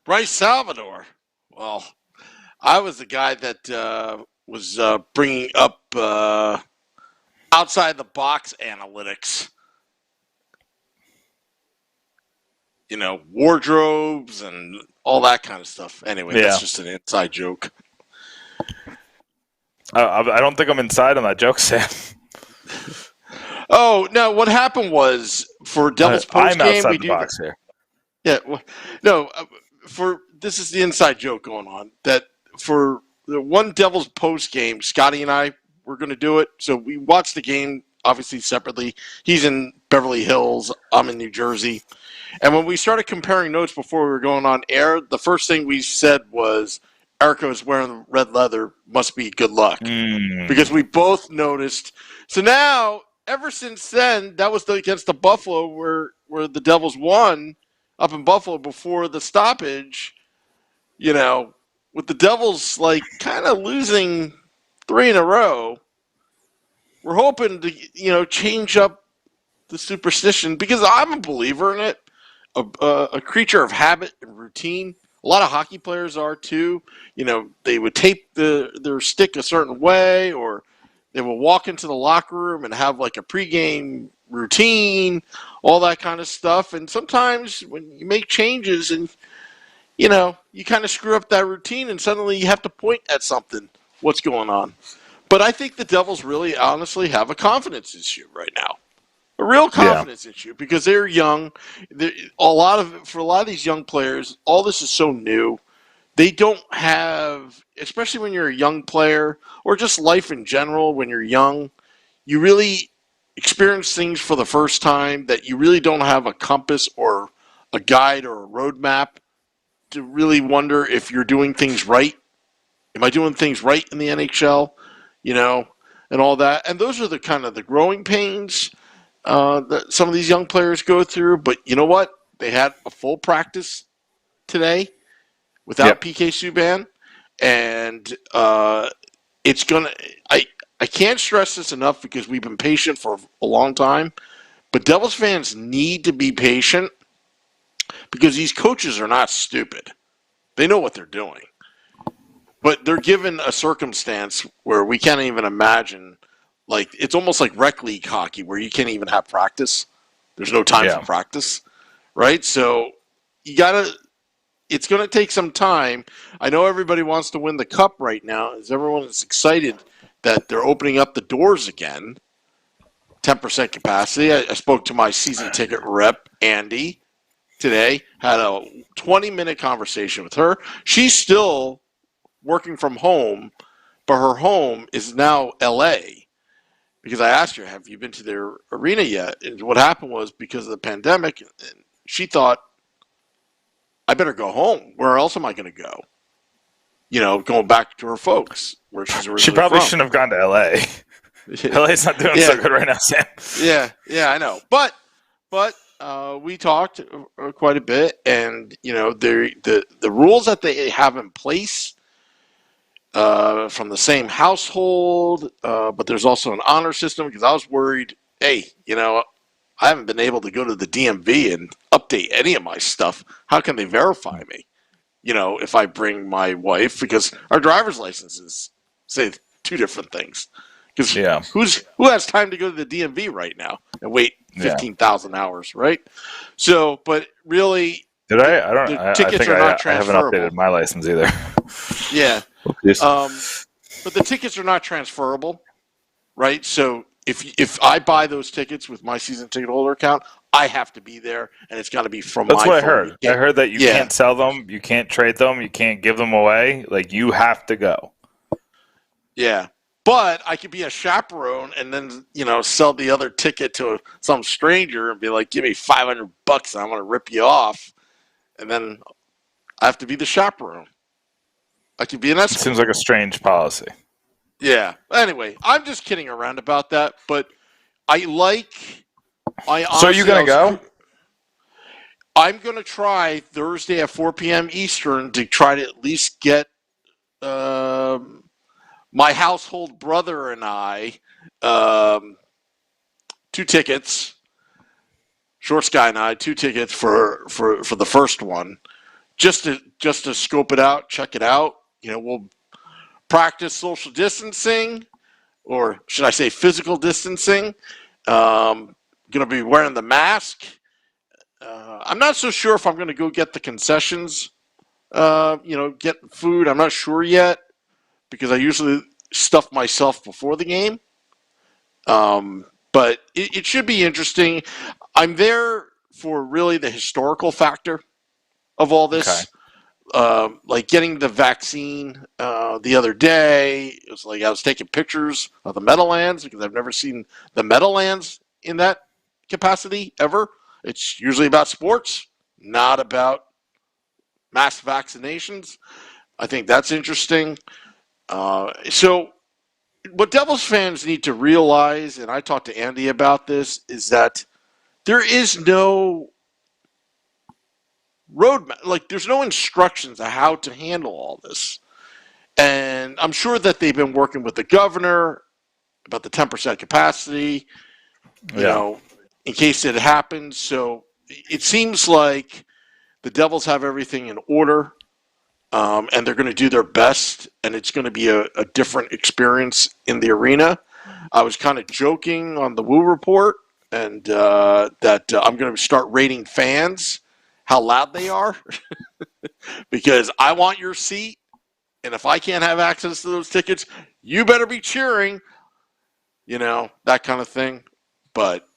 Bryce Salvador? Well, I was the guy that was bringing up outside-the-box analytics. Wardrobes and all that kind of stuff. Anyway, That's just an inside joke. I don't think I'm inside on that joke, Sam. Oh, no, what happened was for Devils post game, I'm outside the box here. Yeah, this is the inside joke going on that for the one Devils post game, Scotty and I were going to do it. So we watched the game obviously separately. He's in Beverly Hills, I'm in New Jersey. And when we started comparing notes before we were going on air, the first thing we said was Erica is wearing red leather. Must be good luck. Because we both noticed. So now, ever since then, that was against the Buffalo where the Devils won up in Buffalo before the stoppage. With the Devils kind of losing 3 in a row, we're hoping to change up the superstition, because I'm a believer in it, a creature of habit and routine. A lot of hockey players are too. They would tape their stick a certain way, or they will walk into the locker room and have a pregame routine, all that kind of stuff. And sometimes when you make changes and you kind of screw up that routine, and suddenly you have to point at something. What's going on? But I think the Devils really, honestly, have a confidence issue right now. A real confidence issue, because they're young. For a lot of these young players, all this is so new. They don't have, especially when you're a young player, or just life in general, when you're young, you really experience things for the first time that you really don't have a compass or a guide or a roadmap to really wonder if you're doing things right. Am I doing things right in the NHL? And all that. And those are the kind of the growing pains that some of these young players go through. But you know what? They had a full practice today without PK Subban. And it's going to – I can't stress this enough, because we've been patient for a long time. But Devils fans need to be patient, because these coaches are not stupid. They know what they're doing. But they're given a circumstance where we can't even imagine. It's almost like rec league hockey, where you can't even have practice. There's no time for practice, right? So it's going to take some time. I know everybody wants to win the cup right now, as everyone is excited that they're opening up the doors again. 10% capacity. I spoke to my season ticket rep, Andy, today. Had a 20-minute conversation with her. She's still working from home, but her home is now L.A., because I asked her, have you been to their arena yet? And what happened was, because of the pandemic, she thought, I better go home. Where else am I going to go? Going back to her folks, where she's originally She probably from. shouldn't have gone to L.A. LA's not doing so good right now, Sam. Yeah, I know. But we talked quite a bit, and the rules that they have in place, from the same household, but there's also an honor system, because I was worried, hey, I haven't been able to go to the DMV and update any of my stuff. How can they verify me? If I bring my wife, because our driver's licenses say 2 different things. Because who has time to go to the DMV right now and wait 15,000 hours, right? So, but really, tickets are not transferable. I haven't updated my license either. Yeah. But the tickets are not transferable, right? So if I buy those tickets with my season ticket holder account, I have to be there, and it's got to be from my phone. That's what I heard. I heard that you can't sell them, you can't trade them, you can't give them away. You have to go. Yeah. But I could be a chaperone and then, sell the other ticket to some stranger and be like, give me $500 and I'm going to rip you off. And then I have to be the chaperone. I could be an escort. It seems like a strange policy. Yeah. Anyway, I'm just kidding around about that. But so are you going to go? I'm going to try Thursday at 4 p.m. Eastern to try to at least get my household brother and I 2 tickets. Shorts guy and I 2 tickets for the first one, just to scope it out, check it out. We'll practice social distancing, or should I say physical distancing. Going to be wearing the mask. I'm not so sure if I'm going to go get the concessions. Get food. I'm not sure yet, because I usually stuff myself before the game. But it should be interesting. I'm there for really the historical factor of all this. Like getting the vaccine the other day. It was like I was taking pictures of the Meadowlands, because I've never seen the Meadowlands in that capacity ever. It's usually about sports, not about mass vaccinations. I think that's interesting. So what Devils fans need to realize, and I talked to Andy about this, is that there is no roadmap. Like, there's no instructions on how to handle all this. And I'm sure that they've been working with the governor about the 10% capacity, in case it happens. So it seems like the Devils have everything in order, and they're going to do their best, and it's going to be a different experience in the arena. I was kind of joking on the Woo Report, and that I'm going to start rating fans how loud they are because I want your seat. And if I can't have access to those tickets, you better be cheering, that kind of thing. But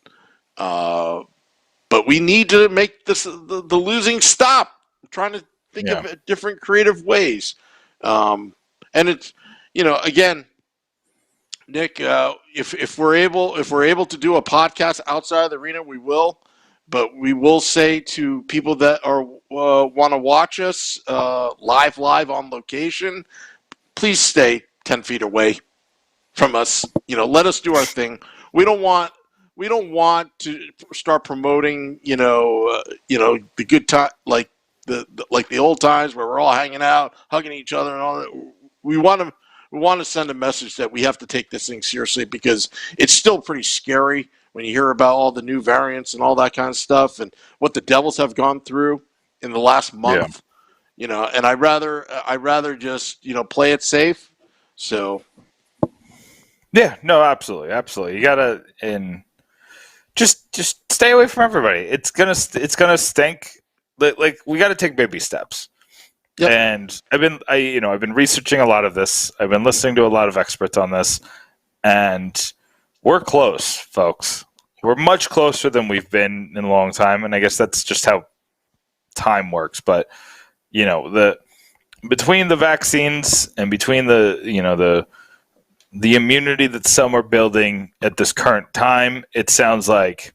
we need to make this the losing stop. I'm trying to think of different creative ways. And it's, again, Nick, if we're able to do a podcast outside of the arena, we will. But we will say to people that are want to watch us live on location, please stay 10 feet away from us. Let us do our thing. We don't want to start promoting, the good time, like the old times where we're all hanging out, hugging each other, and all that. We want to send a message that we have to take this thing seriously because it's still pretty scary when you hear about all the new variants and all that kind of stuff and what the Devils have gone through in the last month. And I'd rather just, play it safe. So. Yeah, no, absolutely. You gotta, and just stay away from everybody. It's gonna stink. Like we got to take baby steps. Yep. And I've been researching a lot of this. I've been listening to a lot of experts on this, and we're close, folks. We're much closer than we've been in a long time, and I guess that's just how time works. But between the vaccines and between the immunity that some are building at this current time, it sounds like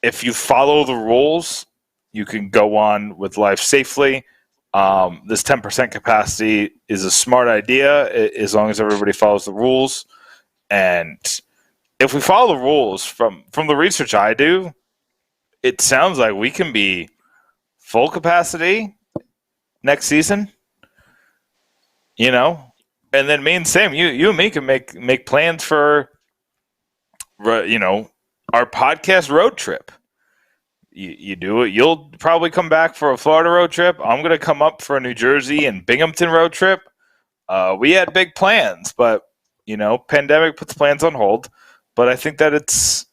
if you follow the rules, you can go on with life safely. This 10% capacity is a smart idea as long as everybody follows the rules. And if we follow the rules from the research I do, it sounds like we can be full capacity next season. And then me and Sam, you and me can make plans for, our podcast road trip. You do it. You'll probably come back for a Florida road trip. I'm going to come up for a New Jersey and Binghamton road trip. We had big plans, but, pandemic puts plans on hold. But I think that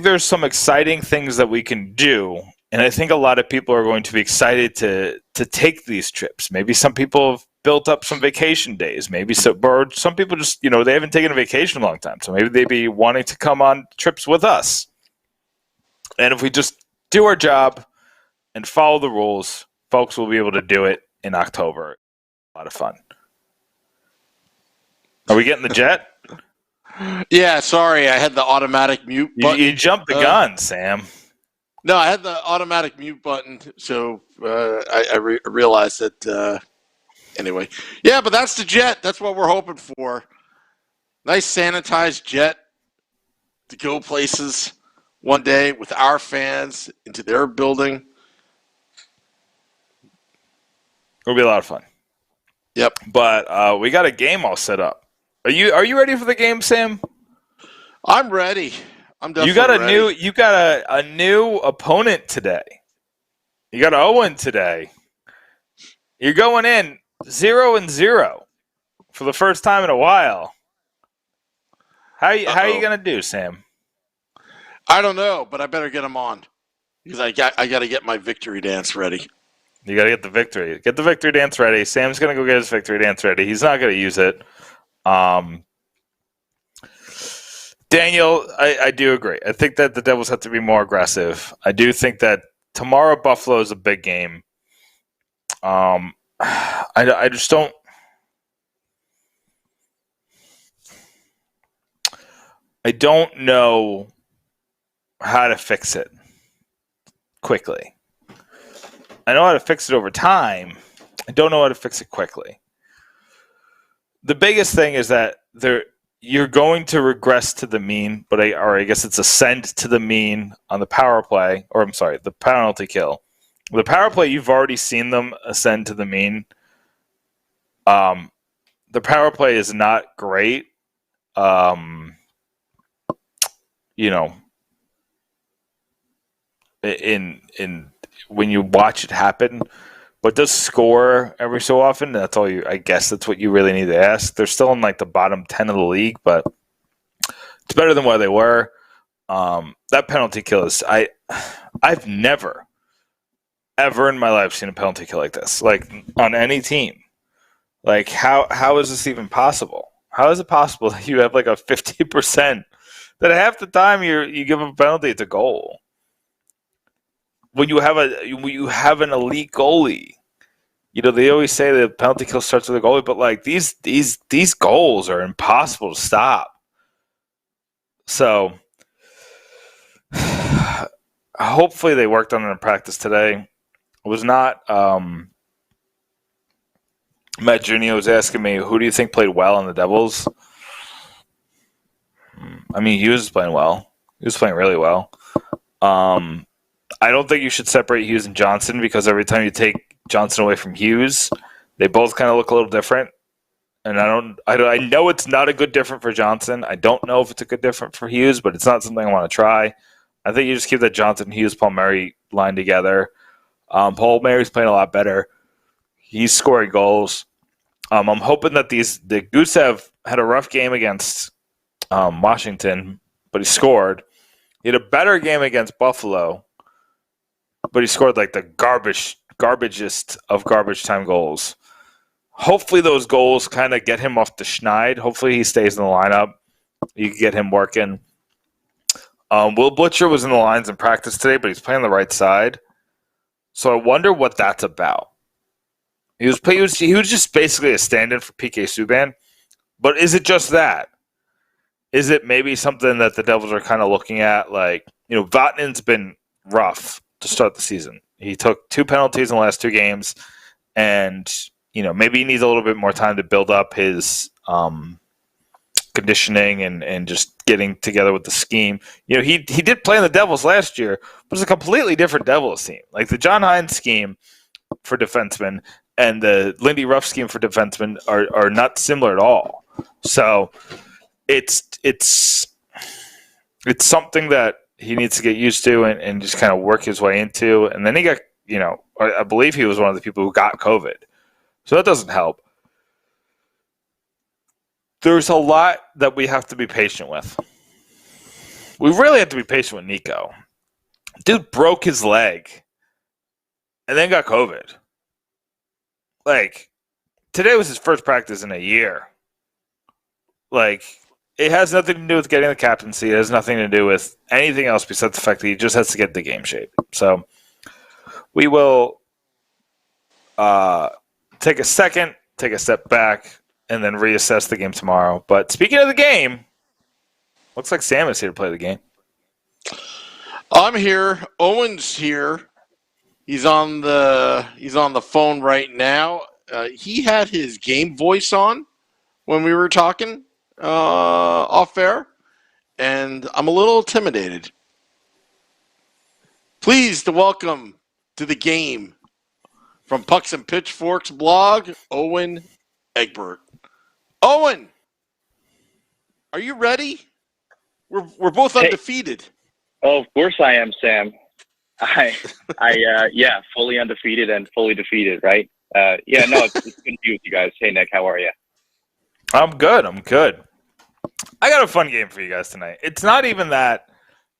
there's some exciting things that we can do. And I think a lot of people are going to be excited to take these trips. Maybe some people have built up some vacation days. Maybe some people just, they haven't taken a vacation in a long time. So maybe they'd be wanting to come on trips with us. And if we just do our job and follow the rules, folks will be able to do it in October. A lot of fun. Are we getting the jet? Yeah, sorry. I had the automatic mute button. You jumped the gun, Sam. No, I had the automatic mute button, so I realized that. Anyway, yeah, but that's the jet. That's what we're hoping for. Nice sanitized jet to go places one day with our fans into their building. It'll be a lot of fun. Yep. But we got a game all set up. Are you ready for the game, Sam? I'm ready. I'm definitely ready. You got a new opponent today. You got Owen today. You're going in 0-0 for the first time in a while. How are you gonna do, Sam? I don't know, but I better get him on because I got to get my victory dance ready. You got to get the victory. Get the victory dance ready. Sam's gonna go get his victory dance ready. He's not gonna use it. Daniel, I do agree. I think that the Devils have to be more aggressive. I do think that tomorrow Buffalo is a big game. I just don't. I don't know how to fix it quickly. I know how to fix it over time. I don't know how to fix it quickly. The biggest thing is that you're going to regress to the mean, or I guess it's ascend to the mean on the power play, or I'm sorry, the penalty kill. The power play, you've already seen them ascend to the mean. The power play is not great. In when you watch it happen, but does score every so often. That's all I guess that's what you really need to ask. They're still in like the bottom 10 of the league, but it's better than where they were. That penalty kill is I've never ever in my life seen a penalty kill like this, like on any team. Like how is this even possible? How is it possible that you have like a 50% that half the time you give a penalty, it's a goal? When you have an elite goalie, they always say the penalty kill starts with a goalie, but like these goals are impossible to stop. So hopefully they worked on it in practice today. It was not. Matt Junio was asking me, who do you think played well on the Devils? I mean, Hughes is playing well. He was playing really well. I don't think you should separate Hughes and Johnson because every time you take Johnson away from Hughes, they both kind of look a little different. And I know it's not a good different for Johnson. I don't know if it's a good different for Hughes, but it's not something I want to try. I think you just keep that Johnson, Hughes, Palmieri line together. Palmieri's playing a lot better. He's scoring goals. I'm hoping that the Gusev had a rough game against Washington, but he scored. He had a better game against Buffalo, but he scored like the garbagest of garbage time goals. Hopefully those goals kind of get him off the schneid. Hopefully he stays in the lineup. You can get him working. Will Butcher was in the lines in practice today, but he's playing the right side. So I wonder what that's about. He was just basically a stand-in for PK Subban. But is it just that? Is it maybe something that the Devils are kind of looking at? Like, Vatanen's been rough to start the season. He took 2 penalties in the last 2 games, and maybe he needs a little bit more time to build up his conditioning and just getting together with the scheme. He did play in the Devils last year, but it's a completely different Devils team. Like the John Hines scheme for defensemen and the Lindy Ruff scheme for defensemen are not similar at all. So it's something that he needs to get used to and just kind of work his way into. And then he got, I believe he was one of the people who got COVID. So that doesn't help. There's a lot that we have to be patient with. We really have to be patient with Nico. Dude broke his leg and then got COVID. Like, today was his first practice in a year. Like, it has nothing to do with getting the captaincy. It has nothing to do with anything else besides the fact that he just has to get the game shape. So, we will take a second, take a step back, and then reassess the game tomorrow. But speaking of the game, looks like Sam is here to play the game. I'm here. Owen's here. He's on the phone right now. He had his game voice on when we were talking off air, and I'm a little intimidated. Pleased to welcome to the game from Pucks and Pitchforks blog, Owen Egbert. Owen, are you ready? We're both undefeated. Oh, of course I am, Sam. Yeah, fully undefeated and fully defeated, right? It's good to be with you guys. Hey, Nick, how are you? I'm good. I got a fun game for you guys tonight. It's not even that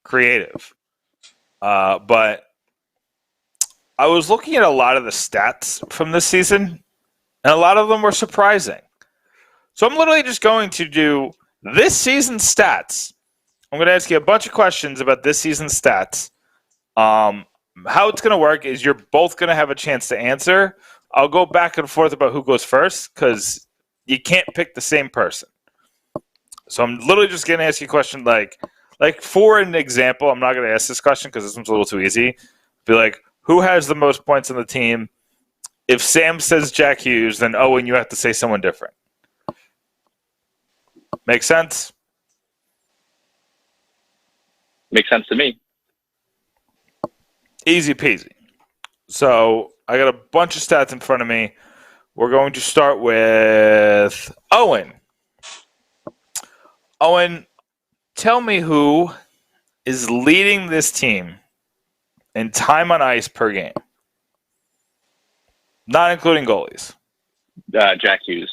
creative, but I was looking at a lot of the stats from this season, and a lot of them were surprising. So I'm literally just going to do this season's stats. I'm going to ask you a bunch of questions about this season's stats. How it's going to work is you're both going to have a chance to answer. I'll go back and forth about who goes first because you can't pick the same person. So I'm literally just going to ask you a question like for an example, I'm not going to ask this question because this one's a little too easy. Be like, who has the most points on the team? If Sam says Jack Hughes, then Owen, you have to say someone different. Make sense? Makes sense to me. Easy peasy. So I got a bunch of stats in front of me. We're going to start with Owen. Owen, tell me who is leading this team in time on ice per game, not including goalies. Jack Hughes.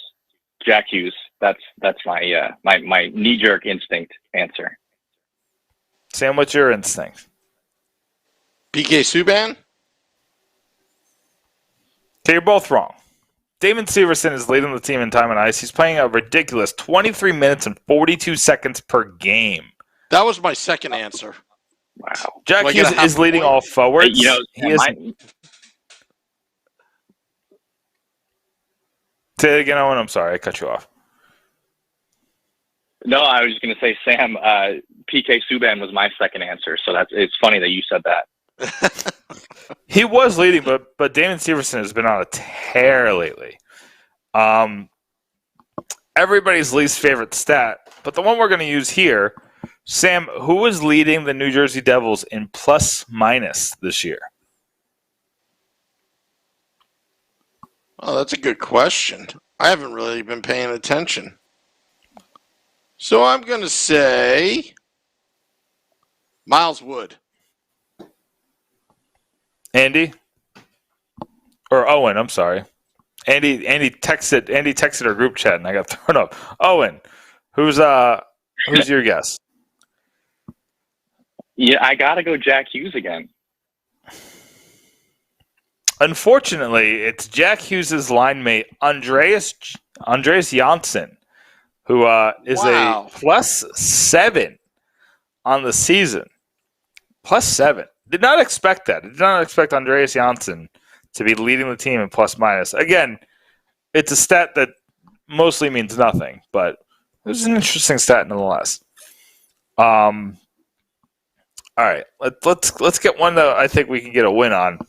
Jack Hughes. That's my knee-jerk instinct answer. Sam, what's your instinct? PK Subban? Okay, you're both wrong. Damon Severson is leading the team in time on ice. He's playing a ridiculous 23 minutes and 42 seconds per game. That was my second answer. Wow. Jack Hughes is leading all forwards. You know, Say it again, Owen. I'm sorry, I cut you off. No, I was just going to say, Sam, PK Subban was my second answer, so it's funny that you said that. He was leading, but Damon Severson has been on a tear lately. Everybody's least favorite stat, but the one we're going to use here, Sam, who is leading the New Jersey Devils in plus-minus this year? Oh, that's a good question. I haven't really been paying attention. So I'm going to say Miles Wood. Andy? Or Owen, I'm sorry. Andy texted our group chat and I got thrown up. Owen, who's your guess? Yeah, I got to go Jack Hughes again. Unfortunately, it's Jack Hughes' line mate, Andreas Janssen, who is a +7 on the season. +7. Did not expect that. Did not expect Andreas Janssen to be leading the team in plus-minus. Again, it's a stat that mostly means nothing, but it was an interesting stat nonetheless. All right, let's get one that I think we can get a win on.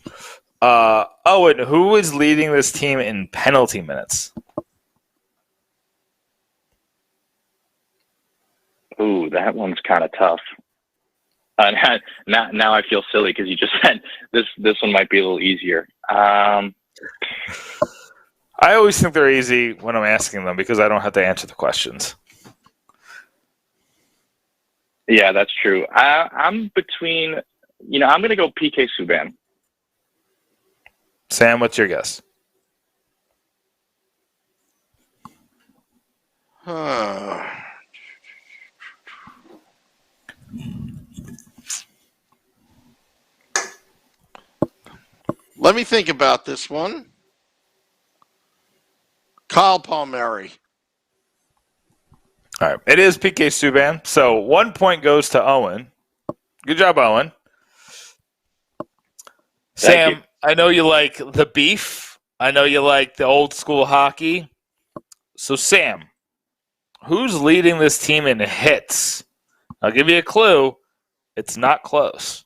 Owen, who is leading this team in penalty minutes? Ooh, that one's kind of tough. Now I feel silly because you just said this one might be a little easier. I always think they're easy when I'm asking them because I don't have to answer the questions. Yeah, that's true. I'm between, I'm going to go PK Subban. Sam, what's your guess? Let me think about this one. Kyle Palmieri. All right. It is PK Subban. So 1 point goes to Owen. Good job, Owen. Sam, I know you like the beef. I know you like the old school hockey. So, Sam, who's leading this team in hits? I'll give you a clue. It's not close.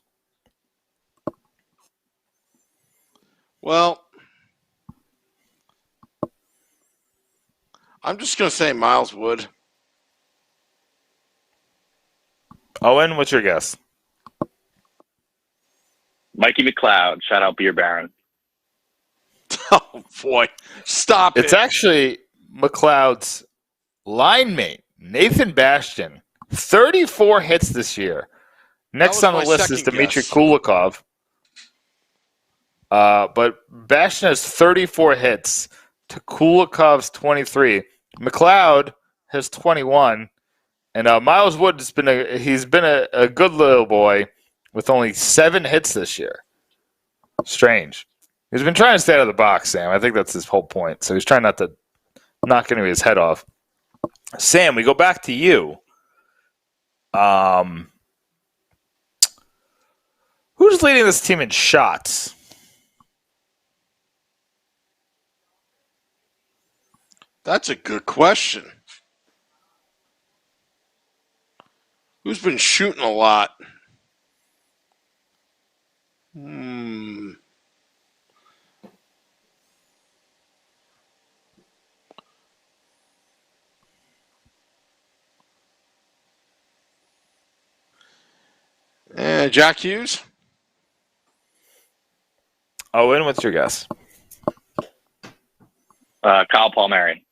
Well, I'm just going to say Miles Wood. Owen, what's your guess? Mikey McLeod. Shout out Beer Baron. Oh, boy. Stop it. It's actually McLeod's line mate, Nathan Bastian. 34 hits this year. Next on the list is Dmitry Kulikov. But Bastian has 34 hits to Kulikov's 23. McLeod has 21. And Miles Wood has been a good little boy with only 7 hits this year. Strange. He's been trying to stay out of the box, Sam. I think that's his whole point. So he's trying not to knock any of his head off. Sam, we go back to you. Who's leading this team in shots? That's a good question. Who's been shooting a lot? Jack Hughes? Owen, what's your guess? Kyle Palmieri.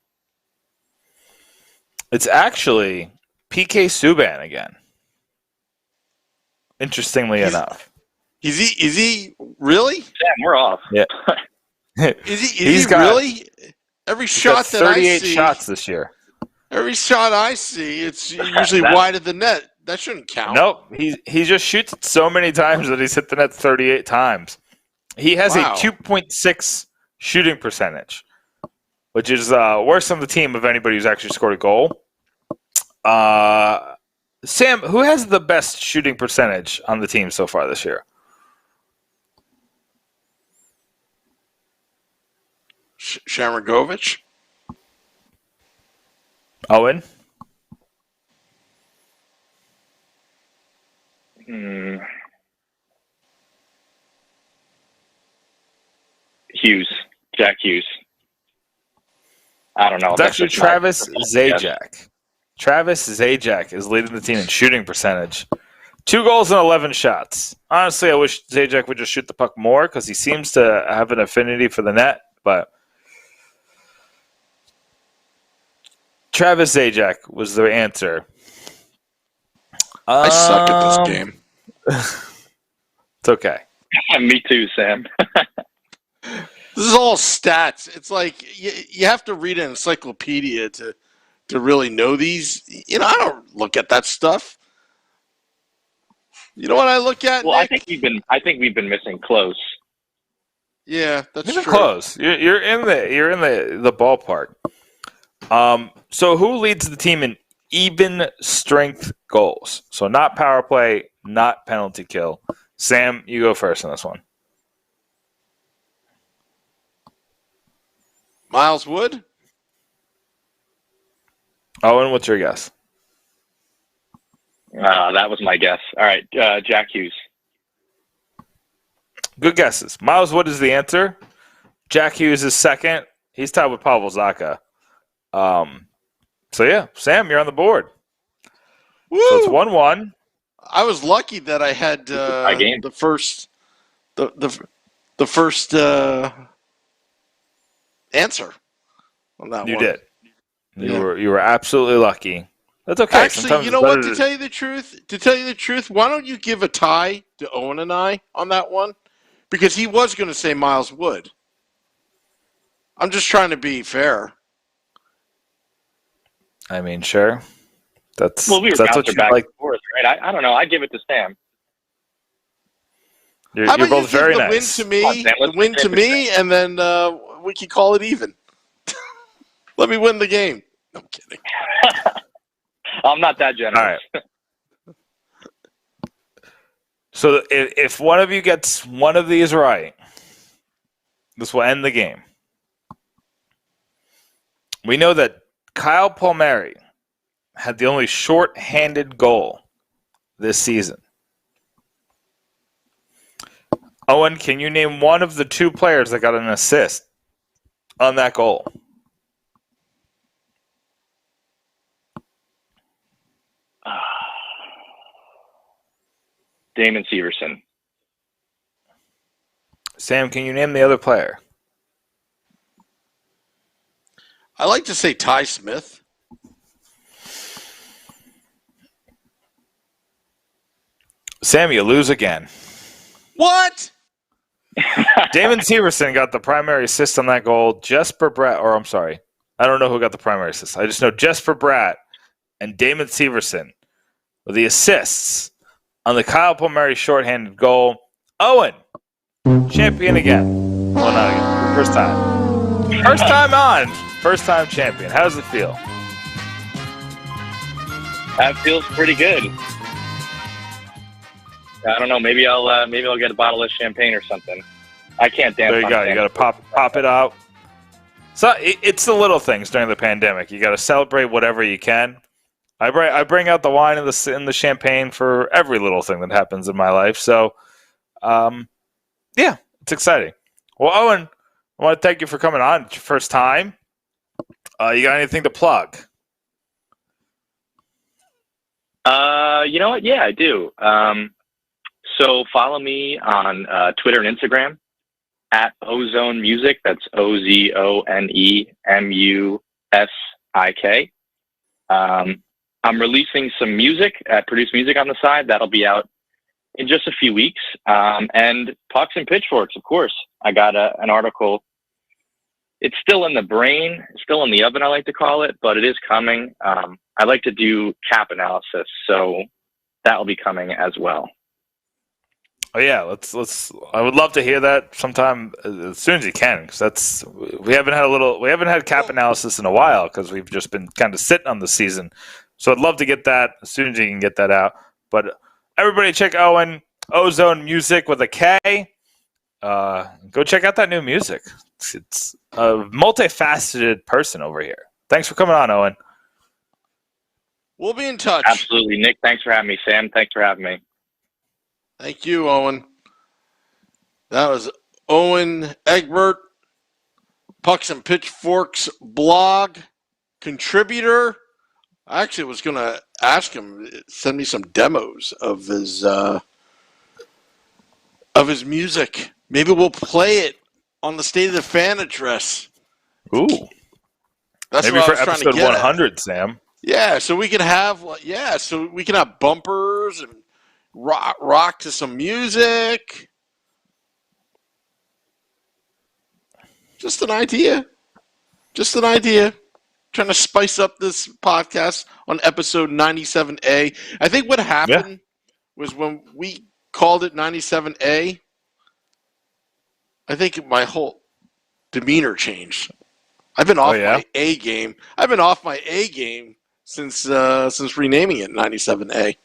It's actually PK Subban again. Interestingly enough. Is he really? Yeah, we're off. Yeah. Is he really? Every shot that I see, 38 shots this year. Every shot I see, it's usually wide of the net. That shouldn't count. Nope. He just shoots it so many times that he's hit the net 38 times. He has a 2.6 shooting percentage, which is worse on the team of anybody who's actually scored a goal. Sam, who has the best shooting percentage on the team so far this year? Sharangovich? Owen? Hughes. Jack Hughes. I don't know. It's actually Travis Zajac. Travis Zajac is leading the team in shooting percentage. 2 goals and 11 shots. Honestly, I wish Zajac would just shoot the puck more because he seems to have an affinity for the net, but Travis Zajac was the answer. I suck at this game. It's okay. Me too, Sam. This is all stats. It's like you have to read an encyclopedia to really know these. I don't look at that stuff. You know what I look at? Well, Nick? I think we've been missing close. Yeah, that's You're true. close. You're in the ballpark. So who leads the team in even strength goals? So not power play, not penalty kill. Sam, you go first on this one. Miles Wood? Owen, what's your guess? That was my guess. All right, Jack Hughes. Good guesses. Miles Wood is the answer. Jack Hughes is second. He's tied with Pavel Zacha. So yeah, Sam, you're on the board. Woo! So it's 1-1. I was lucky that I had the first answer on that one. You did. Yeah. You were absolutely lucky. That's okay. Actually, Sometimes you know what? To tell you the truth, why don't you give a tie to Owen and I on that one? Because he was going to say Miles Wood. I'm just trying to be fair. I mean, sure. We were bouncing back and forth, right? I don't know. I give it to Sam. You're both very nice. The win to me, and then we can call it even. Let me win the game. I'm kidding. I'm not that generous. All right. So if one of you gets one of these right, this will end the game. We know that Kyle Palmieri had the only short-handed goal this season. Owen, can you name one of the 2 players that got an assist on that goal? Damon Severson. Sam, can you name the other player? I like to say Ty Smith. Sam, you lose again. What? Damon Severson got the primary assist on that goal. Jesper Bratt, or I'm sorry, I don't know who got the primary assist. I just know Jesper Bratt and Damon Severson were the assists on the Kyle Palmieri shorthanded goal. Owen, champion again. Well, not again. First time. First time on. First time champion. How does it feel? That feels pretty good. I don't know. Maybe I'll get a bottle of champagne or something. I can't dance. There you go. You got to pop it out. So it's the little things during the pandemic. You got to celebrate whatever you can. I bring out the wine and the champagne for every little thing that happens in my life. So, yeah, it's exciting. Well, Owen, I want to thank you for coming on. It's your first time. You got anything to plug? You know what? Yeah, I do. So follow me on Twitter and Instagram at Ozone Music. That's OZONEMUSIK. I'm releasing some music, produced music on the side. That'll be out in just a few weeks. And Pucks and Pitchforks, of course. I got an article. It's still in the brain, still in the oven, I like to call it, but it is coming. I like to do cap analysis, so that will be coming as well. Oh yeah, let's. I would love to hear that sometime as soon as you can, because we haven't had cap analysis in a while because we've just been kind of sitting on the season. So I'd love to get that as soon as you can get that out. But everybody, check Owen Ozone Music with a K. Go check out that new music. It's a multifaceted person over here. Thanks for coming on, Owen. We'll be in touch. Absolutely, Nick. Thanks for having me. Sam, thanks for having me. Thank you, Owen. That was Owen Egbert, Pucks and Pitchforks blog contributor. I actually was going to ask him to send me some demos of his music. Maybe we'll play it on the State of the Fan address. Ooh, that's maybe what for I was trying to episode get 100, at. Sam. Yeah, so we can have bumpers and rock to some music. Just an idea. Trying to spice up this podcast on episode 97A. I think what happened was when we called it 97A, I think my whole demeanor changed. I've been off my A game. Since renaming it 97A.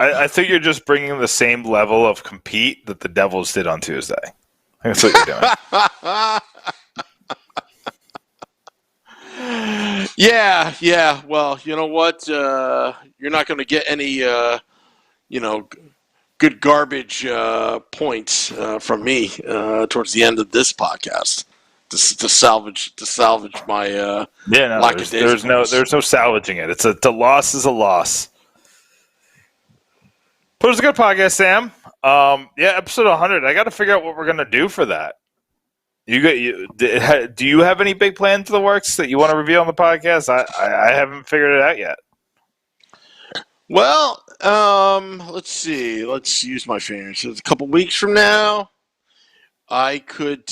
I think you're just bringing the same level of compete that the Devils did on Tuesday. I think that's what you're doing. Yeah. Well, you know what? You're not going to get any, good garbage points from me towards the end of this podcast to salvage my there's no salvaging it. The loss is a loss. But it was a good podcast, Sam. Episode 100. I got to figure out what we're gonna do for that. Do you have any big plans in the works that you want to reveal on the podcast? I haven't figured it out yet. Well, let's see. Let's use my fingers. So it's a couple weeks from now. I could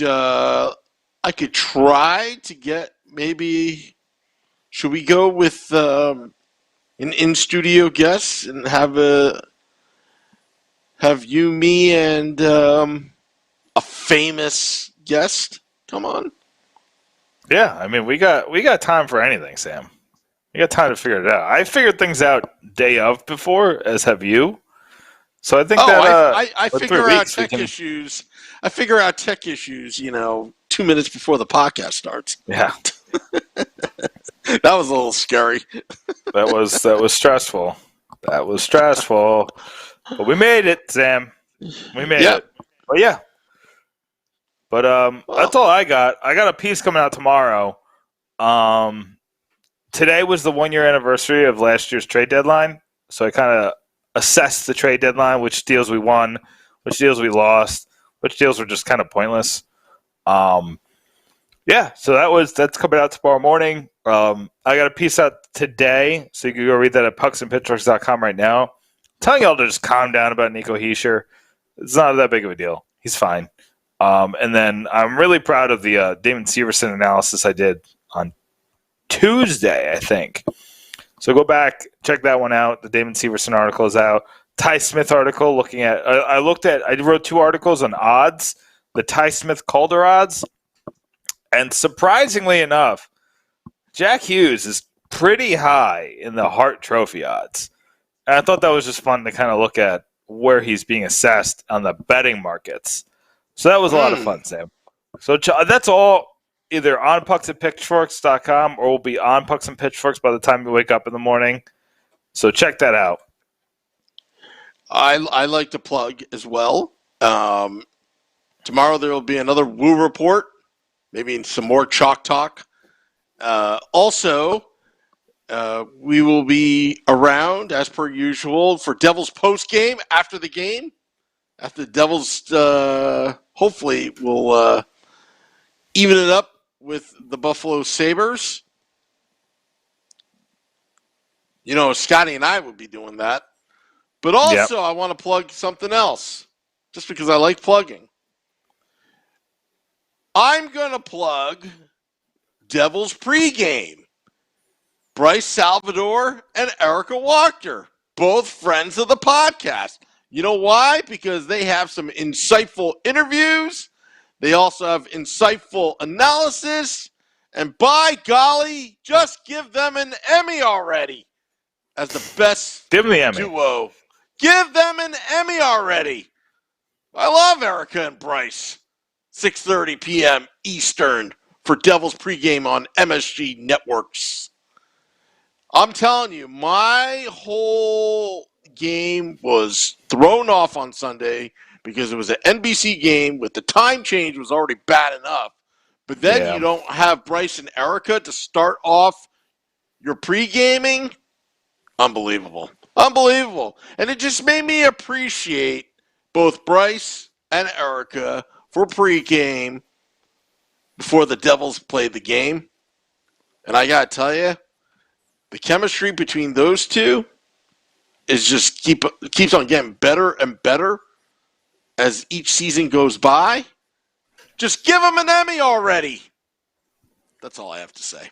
try to get maybe. Should we go with an in-studio guest and have you, me, and a famous guest come on? Yeah, I mean we got time for anything, Sam. We got time to figure it out. I figured things out day of before, as have you. So I think I figure out tech issues. I figure out tech issues, 2 minutes before the podcast starts. Yeah. That was a little scary. That was stressful. That was stressful. But we made it, Sam. We made it. But yeah. But that's all I got. I got a piece coming out tomorrow. Today was the 1 year anniversary of last year's trade deadline. So I kind of assessed the trade deadline, which deals we won, which deals we lost, which deals were just kind of pointless. So that's coming out tomorrow morning. I got a piece out today, so you can go read that at pucksandpitchforks.com right now. I'm telling y'all to just calm down about Nico Hischier. It's not that big of a deal. He's fine. And then I'm really proud of the Damon Severson analysis I did on Tuesday, I think. So go back, check that one out. The Damon Severson article is out. Ty Smith article looking at I wrote 2 articles on odds, the Ty Smith Calder odds. And surprisingly enough, Jack Hughes is pretty high in the Hart Trophy odds. And I thought that was just fun to kind of look at where he's being assessed on the betting markets. So that was a lot of fun, Sam. So that's all either on pucksandpitchforks.com or will be on Pucks and Pitchforks by the time you wake up in the morning. So check that out. I like to plug as well. Tomorrow there will be another Woo Report, maybe some more Chalk Talk. Also, we will be around, as per usual, for Devils post-game, after the game. after the Devils hopefully will even it up with the Buffalo Sabres. You know, Scotty and I would be doing that. But also, I want to plug something else, just because I like plugging. I'm going to plug Devils pregame. Bryce Salvador and Erica Walker, both friends of the podcast. You know why? Because they have some insightful interviews. They also have insightful analysis. And by golly, just give them an Emmy already as the best duo. Give them an Emmy already. I love Erica and Bryce. 6:30 p.m. Eastern for Devils pregame on MSG Networks. I'm telling you, my whole game was thrown off on Sunday because it was an NBC game with the time change was already bad enough. But then you don't have Bryce and Erica to start off your pre-gaming. Unbelievable. Unbelievable. And it just made me appreciate both Bryce and Erica for pre-game before the Devils played the game. And I got to tell you, the chemistry between those two is just keeps on getting better and better as each season goes by. Just give them an Emmy already. That's all I have to say.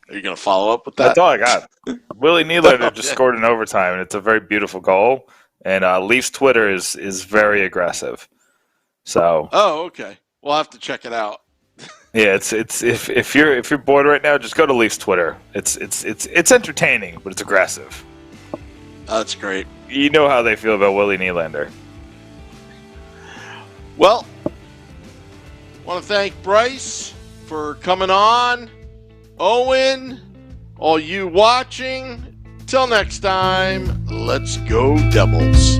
Are you going to follow up with that? That's all I got. Willie Nylander just scored in overtime, and it's a very beautiful goal. And Leafs Twitter is very aggressive. So. Oh, okay. We'll have to check it out. Yeah, it's if you're bored right now, just go to Leafs Twitter. It's entertaining, but it's aggressive. That's great. You know how they feel about Willie Nylander. Well, I want to thank Bryce for coming on. Owen, all you watching. Till next time, let's go Devils.